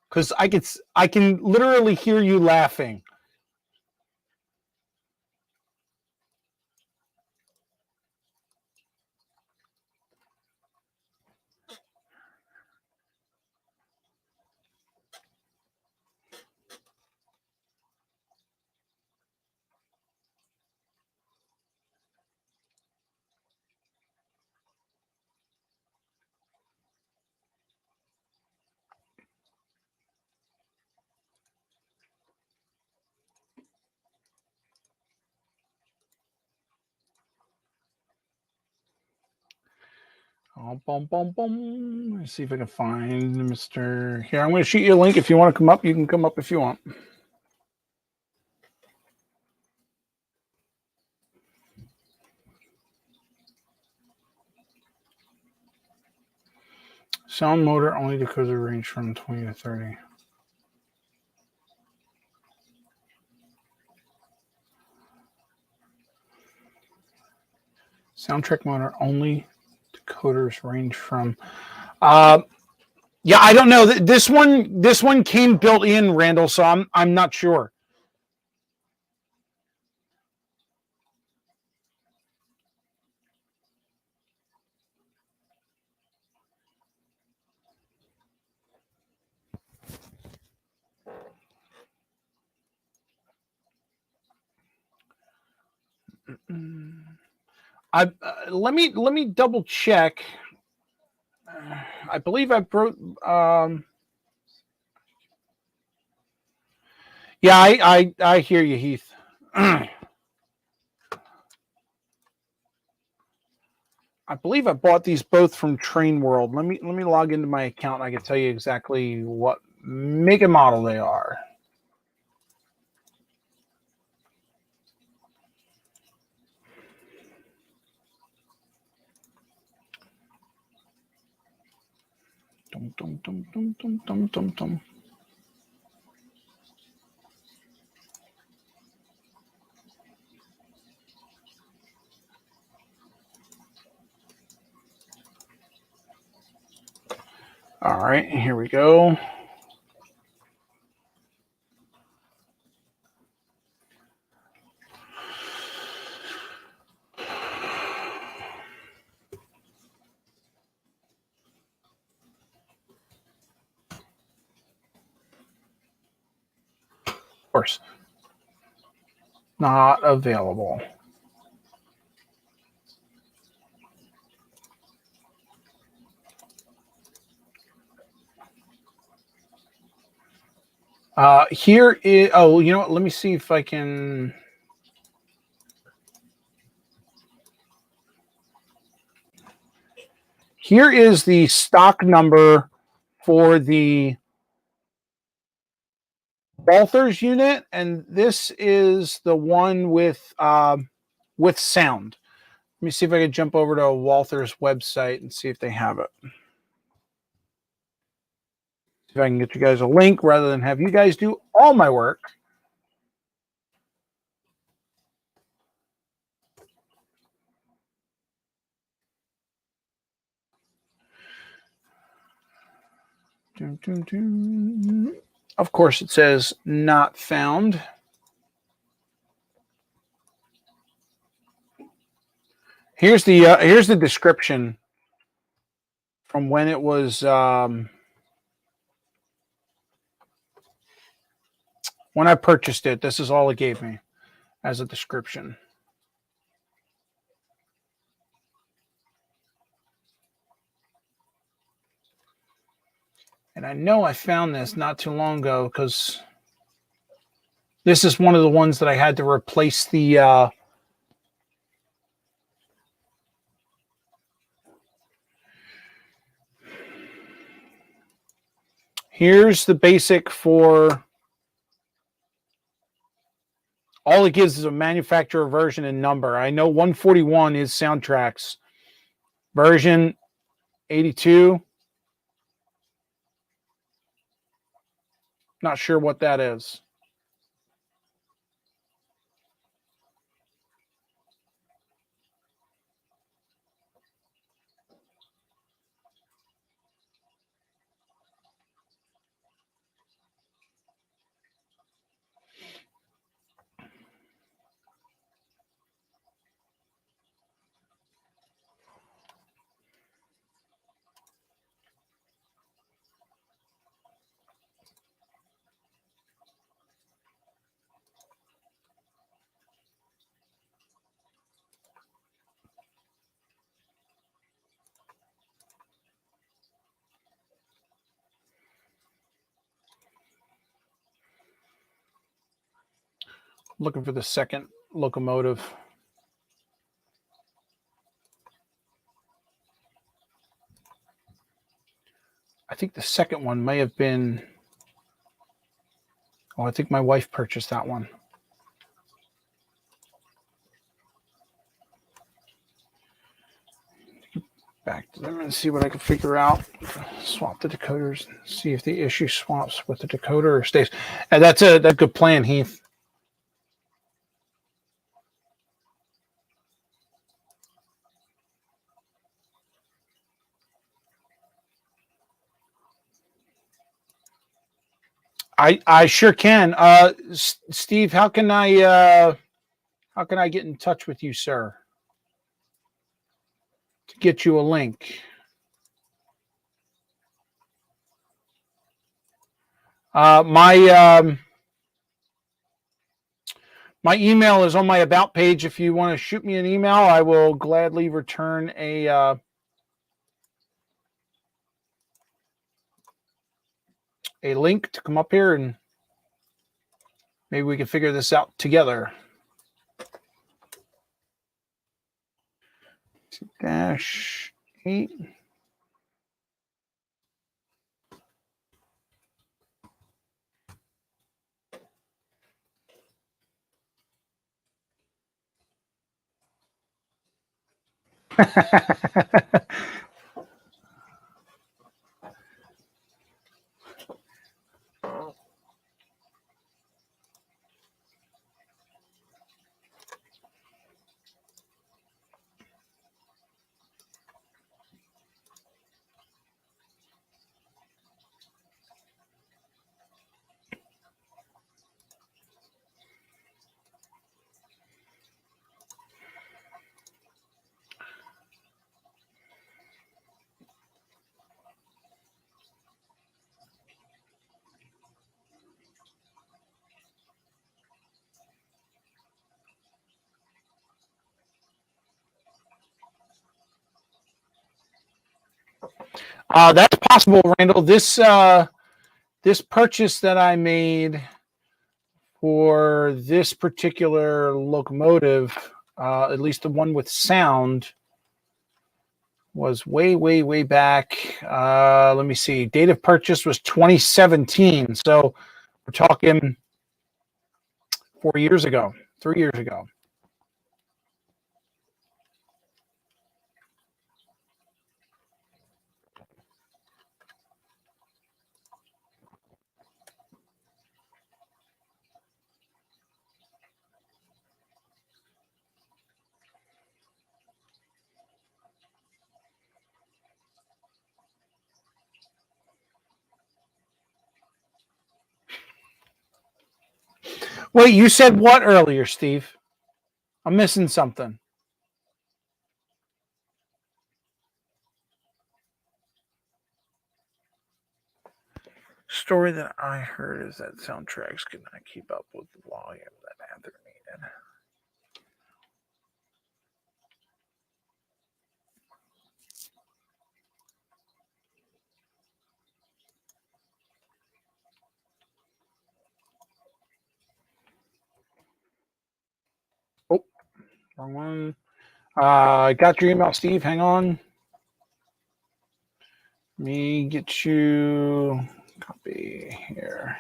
Because I can literally hear you laughing. Oh, boom, boom, boom. Let's see if I can find Mr. Here, I'm going to shoot you a link. If you want to come up, you can come up if you want. Sound motor only decoder range from 20 to 30. Soundtrack motor only decoders range from. Yeah, I don't know. This one came built in, Randall. So I'm not sure. Let me double check. I believe I broke. Yeah, I hear you, Heath. I believe I bought these both from Train World. Let me log into my account. I can tell you exactly what make and model they are. Dum, dum, dum, dum, dum, dum, dum, dum. All right, here we go. Of course, not available. Here is. Oh, you know what? Let me see if I can. Here is the stock number for the Walther's unit, and this is the one with sound. Let me see if I can jump over to Walther's website and see if they have it. See if I can get you guys a link rather than have you guys do all my work. Of course, it says not found. Here's the description from when it was when I purchased it. This is all it gave me as a description. And I know I found this not too long ago because this is one of the ones that I had to replace the here's the basic for all it gives is a manufacturer version and number. I know 141 is soundtracks. Version 82. Not sure what that is. Looking for the second locomotive. I think the second one may have been. Oh, I think my wife purchased that one. Back to them and see what I can figure out. Swap the decoders and see if the issue swaps with the decoder or stays. And that's a good plan, Heath. I sure can. Steve, how can I get in touch with you, sir? To get you a link. My email is on my about page. If you want to shoot me an email, I will gladly return a link to come up here and maybe we can figure this out together. -8. That's possible, Randall. This purchase that I made for this particular locomotive, at least the one with sound, was way back. Let me see. Date of purchase was 2017. So we're talking 4 years ago, 3 years ago. Wait, you said what earlier, Steve? I'm missing something. Story that I heard is that soundtracks could not keep up with the volume that Anther needed. Oh, wrong one. I got your email, Steve. Hang on. Let me get you copy here.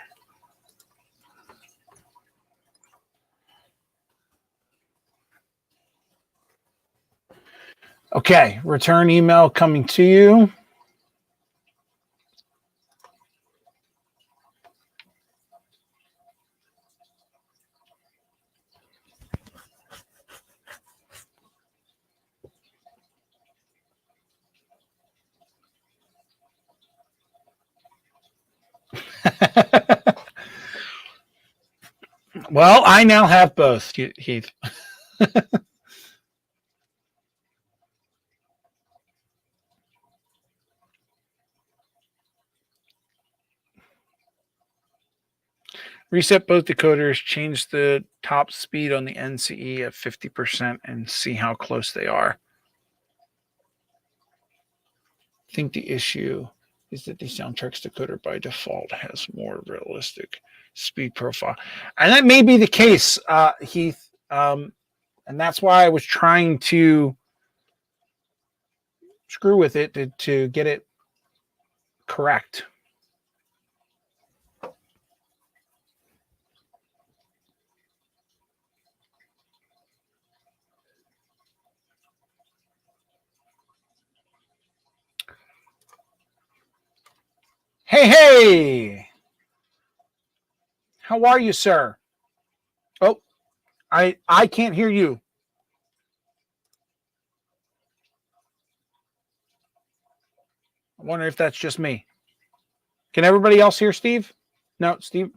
Okay, return email coming to you. Well, I now have both, Heath. Reset both decoders, change the top speed on the NCE at 50% and see how close they are. I think the issue is that the soundtracks decoder by default has more realistic speed profile. And that may be the case, Heath. And that's why I was trying to screw with it to get it correct. Hey, hey! How are you, sir? Oh, I can't hear you. I wonder if that's just me. Can everybody else hear Steve? No, Steve.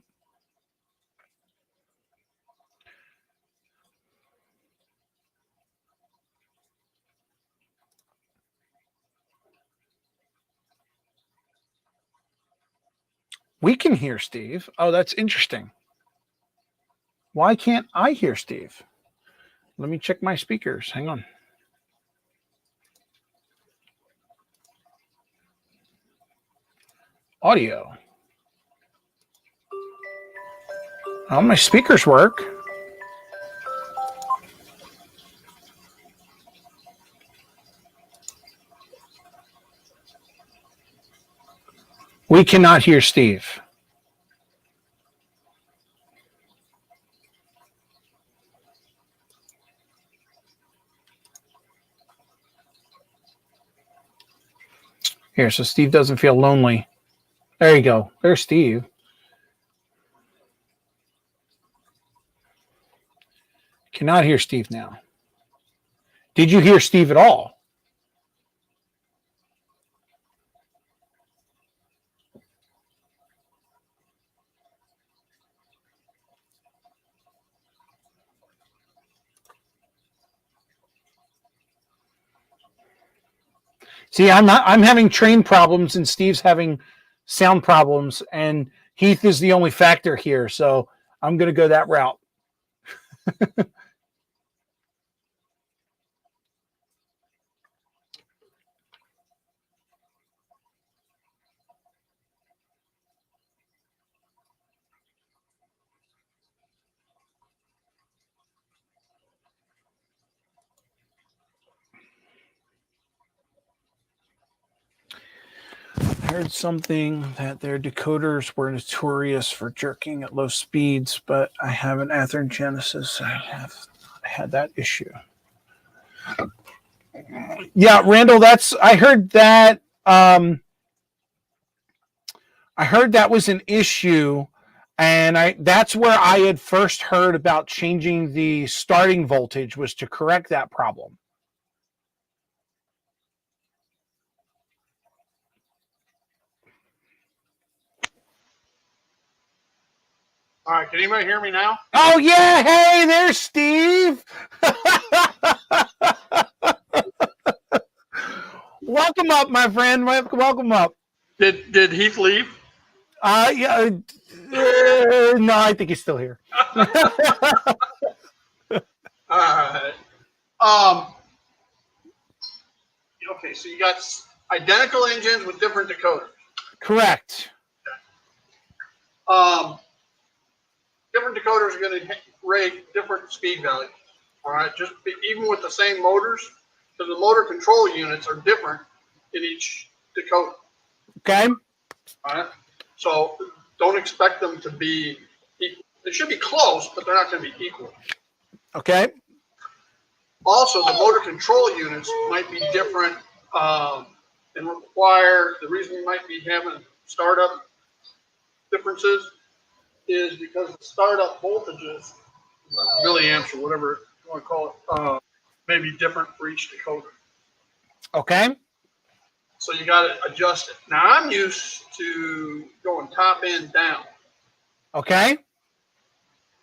We can hear Steve. Oh, that's interesting. Why can't I hear Steve? Let me check my speakers. Hang on. Audio. Oh, my speakers work. We cannot hear Steve. Here, so Steve doesn't feel lonely. There you go. There's Steve. Cannot hear Steve now. Did you hear Steve at all? See, I'm having train problems and Steve's having sound problems and Heath is the only factor here. So I'm going to go that route. I heard something that their decoders were notorious for jerking at low speeds, but I have an Athearn Genesis. I have not had that issue. Yeah, Randall, I heard that I heard that was an issue, and that's where I had first heard about changing the starting voltage was to correct that problem. All right, can anybody hear me now? Oh, yeah. Hey, there's Steve. Welcome up, my friend. Welcome up. Did Heath leave? Yeah. No, I think he's still here. All right. Okay, so you got identical engines with different decoders. Correct. Different decoders are going to rate different speed values. All right, even with the same motors, because the motor control units are different in each decoder. Okay. All right, so don't expect them to be equal. They should be close, but they're not going to be equal. Okay. Also, the motor control units might be different and require, the reason you might be having startup differences is because the startup voltages, milliamps or whatever you want to call it, may be different for each decoder. Okay. So you got to adjust it. Now, I'm used to going top end down. Okay.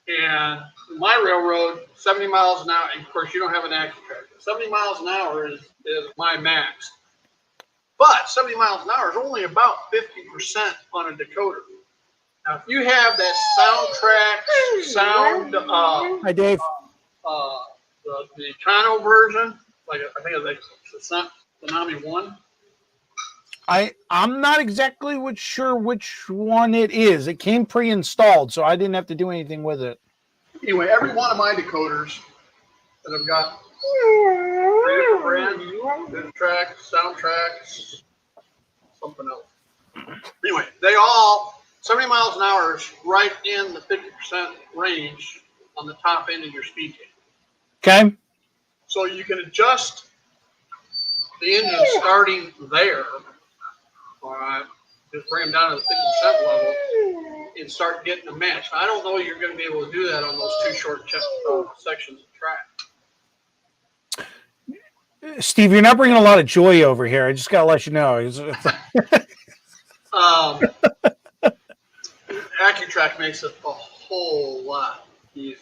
And my railroad, 70 miles an hour, and of course, you don't have an AccuTrack. 70 miles an hour is my max. But 70 miles an hour is only about 50% on a decoder. Now, if you have that sound, Hi, Dave. The Kano version, like I think it's like Tsunami 1. I'm not exactly sure which one it is. It came pre-installed, so I didn't have to do anything with it. Anyway, every one of my decoders that I've got, three different brands, good tracks, sound tracks, something else. Anyway, they all 70 miles an hour is right in the 50% range on the top end of your speed table. Okay. So you can adjust the engine starting there. All right, just bring them down to the 50% level and start getting a match. I don't know you're going to be able to do that on those two short sections of track. Steve, you're not bringing a lot of joy over here. I just got to let you know. AccuTrack makes it a whole lot easier.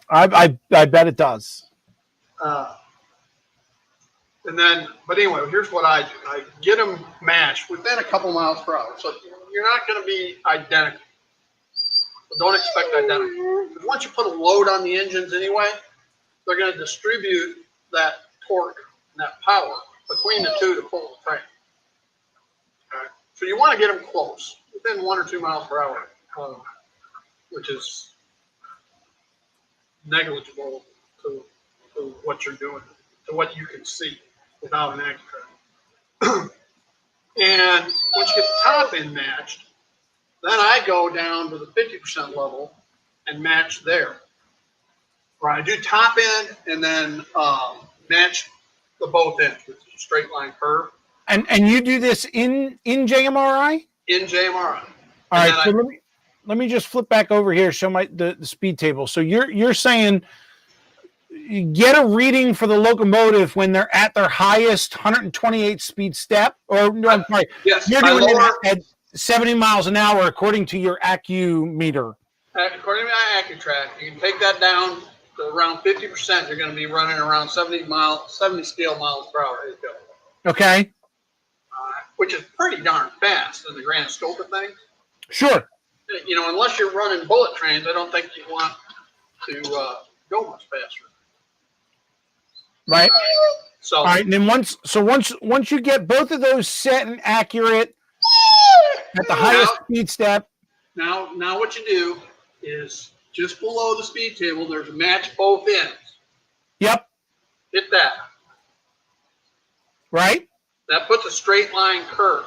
I bet it does. But anyway, here's what I do. I get them matched within a couple miles per hour. So you're not going to be identical. But don't expect identical. Because once you put a load on the engines anyway, they're going to distribute that torque and that power between the two to pull the train. Okay? So you want to get them close, within 1 or 2 miles per hour, which is negligible to what you're doing, to what you can see without an AccuTrack. And once you get the top end matched, then I go down to the 50% level and match there. Where I do top end and then match the both ends with a straight line curve. And you do this in JMRI? In JMRI. All right, so let me just flip back over here, show the speed table. So you're saying you get a reading for the locomotive when they're at their highest 128 speed step, or no, I'm sorry, yes, you're doing it at 70 miles an hour according to your Accu meter. According to my AccuTrack, you can take that down to around 50%. You're going to be running around 70 scale miles per hour. Okay. Which is pretty darn fast in the grand scope of things. Sure. You know, unless you're running bullet trains, I don't think you want to go much faster. Right. So, all right, and then once you get both of those set and accurate at the highest speed step. Now what you do is just below the speed table, there's a match both ends. Yep. Hit that. Right. That puts a straight line curve.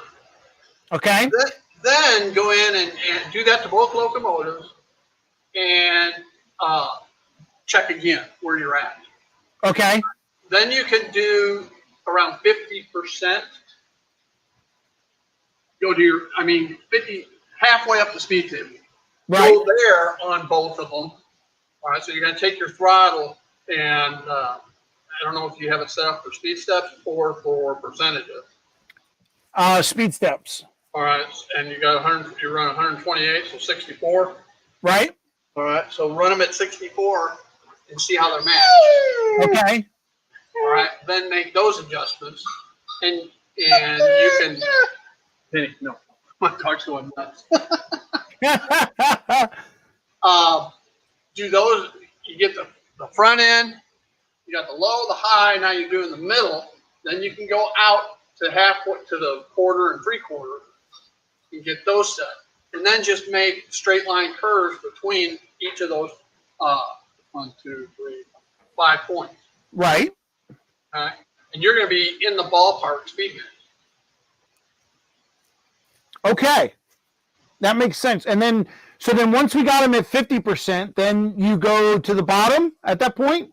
Okay. Then go in and do that to both locomotives and check again where you're at. Okay. Then you can do around 50%. Go to 50, halfway up the speed table. Right. Go there on both of them. All right, so you're going to take your throttle and I don't know if you have it set up for speed steps or for percentages. Speed steps. All right, and you run 128, so 64. Right. All right, so run them at 64 and see how they're matched. Okay. All right, then make those adjustments, and you can. Hey, no, my dog's going nuts. Do those? You get the front end. You got the low, the high. Now you're doing the middle. Then you can go out to halfway to the quarter and 3/4 and get those set. And then just make straight line curves between each of those 1, 2, 3, 5 points. Right. All right. And you're going to be in the ballpark speed match. Okay. That makes sense. And then, so then once we got them at 50%, then you go to the bottom at that point?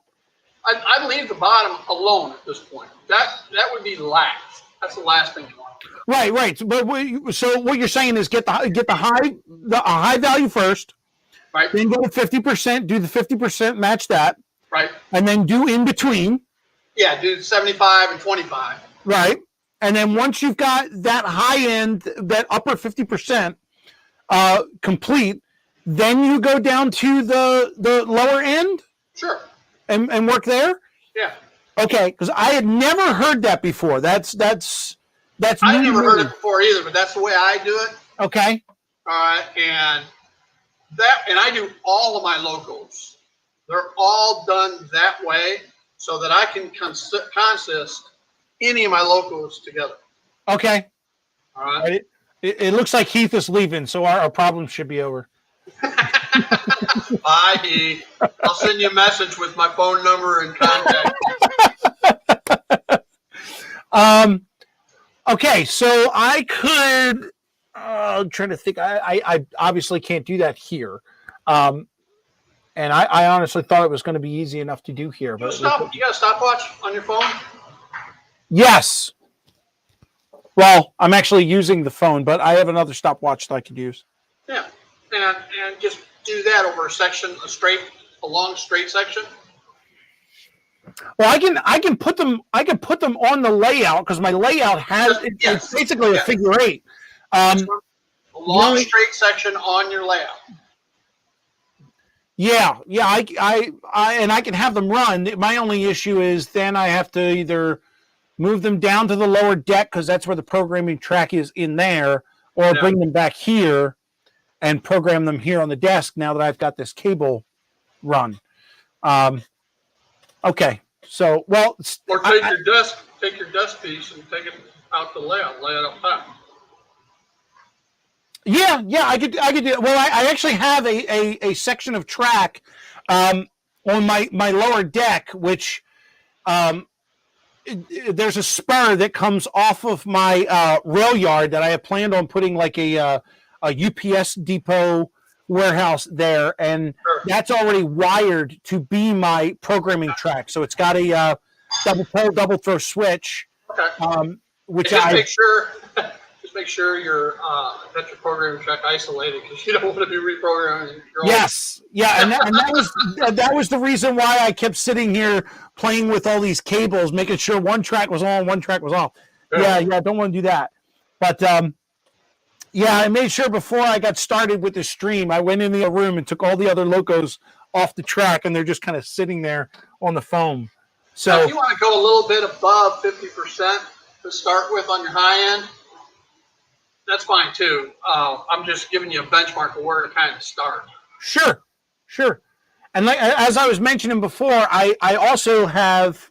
I'd leave the bottom alone at this point. That would be last. That's the last thing you want. Right. So what you're saying is get the high value first, right? Then go to 50%, do the 50%, match that, right? And then do in between. Yeah, do 75 and 25. Right. And then once you've got that high end, that upper 50% complete, then you go down to the lower end. Sure. And work there. Yeah. Okay, because I had never heard that before. That's I never heard it before either, but that's the way I do it. Okay. All right, and I do all of my locos. They're all done that way so that I can consist any of my locos together. Okay. All right. It looks like Heath is leaving, so our problem should be over. Bye, Heath. I'll send you a message with my phone number and contact. Okay, so I could. I'm trying to think. I obviously can't do that here. And I honestly thought it was going to be easy enough to do here. But you got a stopwatch on your phone? Yes. Well, I'm actually using the phone, but I have another stopwatch that I could use. Yeah, and just do that over a section, a long straight section. Well, I can put them on the layout because my layout has it's basically a figure 8. A long straight section on your layout. Yeah. I can have them run. My only issue is then I have to either move them down to the lower deck because that's where the programming track is in there, or bring them back here and program them here on the desk now that I've got this cable run. Okay. So, well, or take your desk piece and take it out the layout, lay it up top. Yeah, I could do it. Well, I actually have a section of track on my lower deck, which there's a spur that comes off of my rail yard that I have planned on putting like a UPS depot warehouse there, and that's already wired to be my programming track. So it's got a double throw switch. Okay. Which just make sure that your programming track isolated because you don't want to be reprogramming. Yes, yeah, and that was the reason why I kept sitting here playing with all these cables, making sure one track was on, one track was off. Yeah, don't want to do that. But I made sure before I got started with the stream, I went in the room and took all the other locos off the track, and they're just kind of sitting there on the foam. So now, if you want to go a little bit above 50% to start with on your high end, that's fine too. I'm just giving you a benchmark of where to kind of start. Sure. And as I was mentioning before, I also have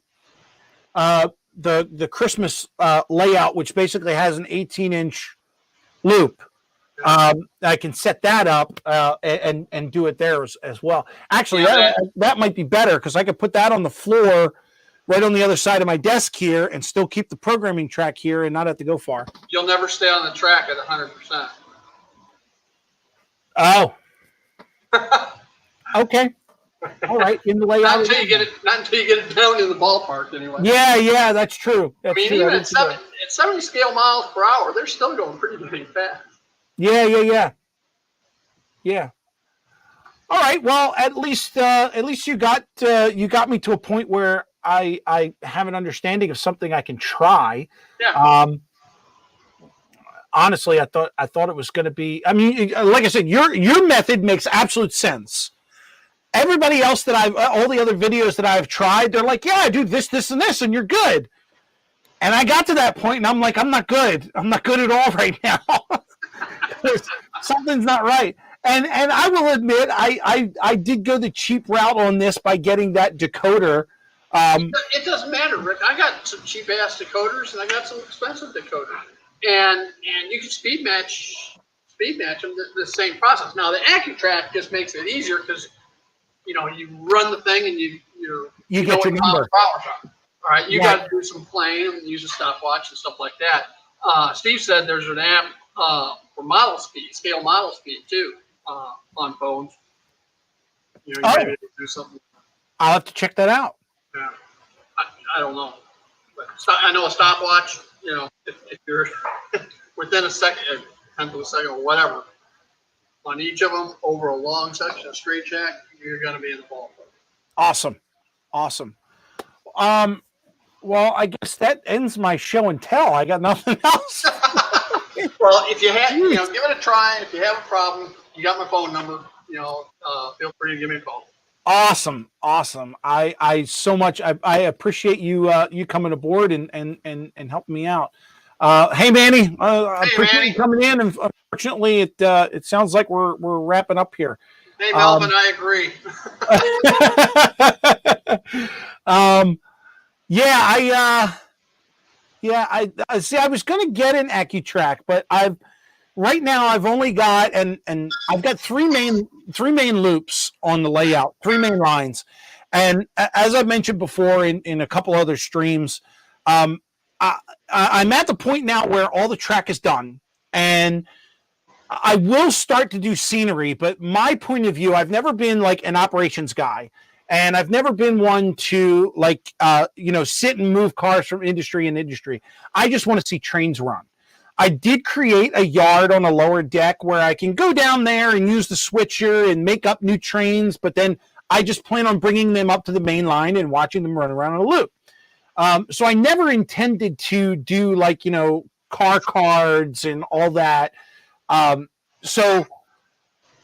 the Christmas layout, which basically has an 18-inch loop. I can set that up and do it there as well. Actually, that might be better because I could put that on the floor right on the other side of my desk here and still keep the programming track here and not have to go far. You'll never stay on the track at 100%. Oh. Okay. All right. In the layout. Not until you get it down in the ballpark anyway. Yeah, that's true. Even at 70 scale miles per hour, they're still going pretty fast. Yeah. All right. Well, at least you got me to a point where I have an understanding of something I can try. Yeah. Honestly, I thought it was going to be. I mean, like I said, your method makes absolute sense. everybody else that all the other videos that I've tried, they're like, yeah, I do this, this, and this, and you're good. And I got to that point, and I'm like, I'm not good. I'm not good at all right now. Something's not right. And I will admit, I did go the cheap route on this by getting that decoder. It doesn't matter, Rick. I got some cheap ass decoders, and I got some expensive decoders, and you can speed match them the same process. Now the AccuTrack just makes it easier because you run the thing and you get your number. All right, you got to do some playing and use a stopwatch and stuff like that. Steve said there's an app for scale model speed too on phones. You maybe do something. I'll have to check that out. Yeah, I don't know, but I know a stopwatch. If you're within a second, tenth of a second, or whatever, on each of them over a long section of straight jack, you're going to be in the ballpark. Awesome. Well, I guess that ends my show and tell. I got nothing else. Well, if you have, give it a try. If you have a problem, you got my phone number. Feel free to give me a call. Awesome. I so much. I appreciate you coming aboard and helping me out. Hey, Manny. I appreciate you coming in. And unfortunately, it sounds like we're wrapping up here. Hey, Melvin, I agree. I see. I was going to get an AccuTrack, but right now I've only got and I've got three main loops on the layout, 3 main lines, and as I mentioned before in a couple other streams, I'm at the point now where all the track is done, and I will start to do scenery. But my point of view, I've never been like an operations guy. And I've never been one to sit and move cars from industry and industry. I just want to see trains run. I did create a yard on a lower deck where I can go down there and use the switcher and make up new trains, but then I just plan on bringing them up to the main line and watching them run around in a loop. So I never intended to do car cards and all that. So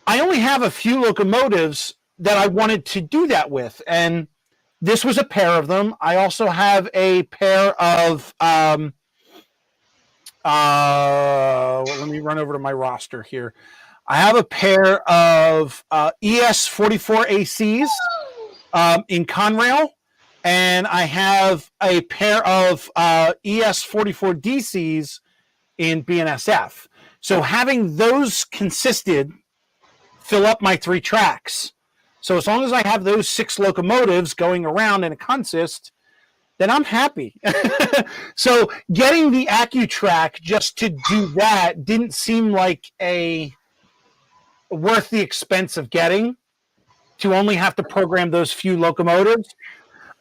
I only have a few locomotives that I wanted to do that with, and this was a pair of them. I also have a pair of let me run over to my roster here. I have a pair of ES44 ACs in Conrail, and I have a pair of ES44 DCs in BNSF. So having those consisted fill up my 3 tracks. So as long as I have those 6 locomotives going around in a consist, then I'm happy. So getting the AccuTrack just to do that didn't seem like worth the expense of getting to only have to program those few locomotives.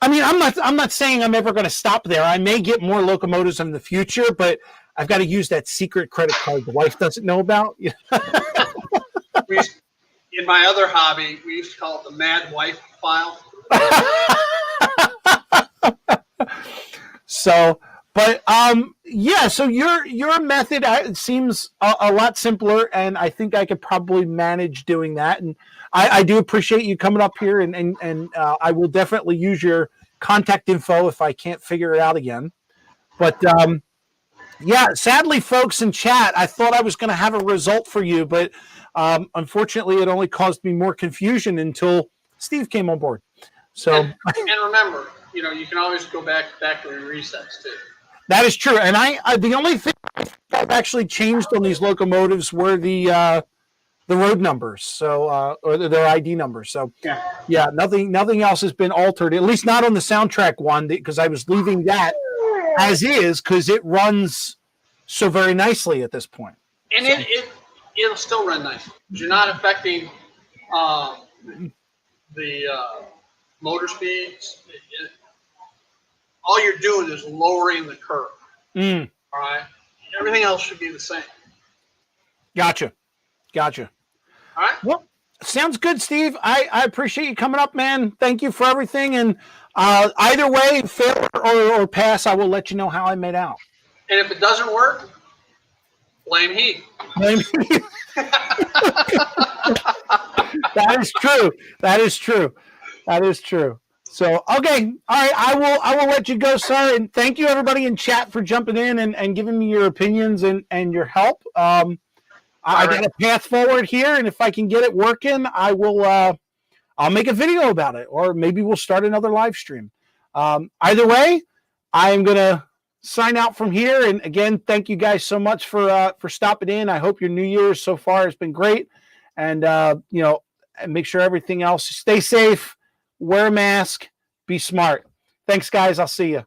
I mean, I'm not saying I'm ever going to stop there. I may get more locomotives in the future, but I've got to use that secret credit card the wife doesn't know about. In my other hobby, we used to call it the Mad Wife file. So your method seems a lot simpler, and I think I could probably manage doing that. And I do appreciate you coming up here, and I will definitely use your contact info if I can't figure it out again. But sadly, folks in chat, I thought I was going to have a result for you, but unfortunately, it only caused me more confusion until Steve came on board. So, and remember, you can always go back to the resets too. That is true. And I the only thing I've actually changed on these locomotives were the road numbers, so or their ID numbers. So nothing else has been altered. At least not on the soundtrack one, because I was leaving that as is because it runs so very nicely at this point. And it'll still run nice. You're not affecting the motor speeds. All you're doing is lowering the curve. All right. Everything else should be the same. Gotcha. All right. Well, sounds good, Steve. I appreciate you coming up, man. Thank you for everything. And either way, fail or pass, I will let you know how I made out. And if it doesn't work, blame he. That is true. That is true. That is true. So, okay. All right. I will let you go, sir. And thank you everybody in chat for jumping in and giving me your opinions and your help. I got a path forward here, and if I can get it working, I will I'll make a video about it, or maybe we'll start another live stream. Either way, I am gonna sign out from here. And again, thank you guys so much for stopping in. I hope your New Year's so far has been great. And make sure everything else, stay safe, wear a mask, be smart. Thanks, guys. I'll see you.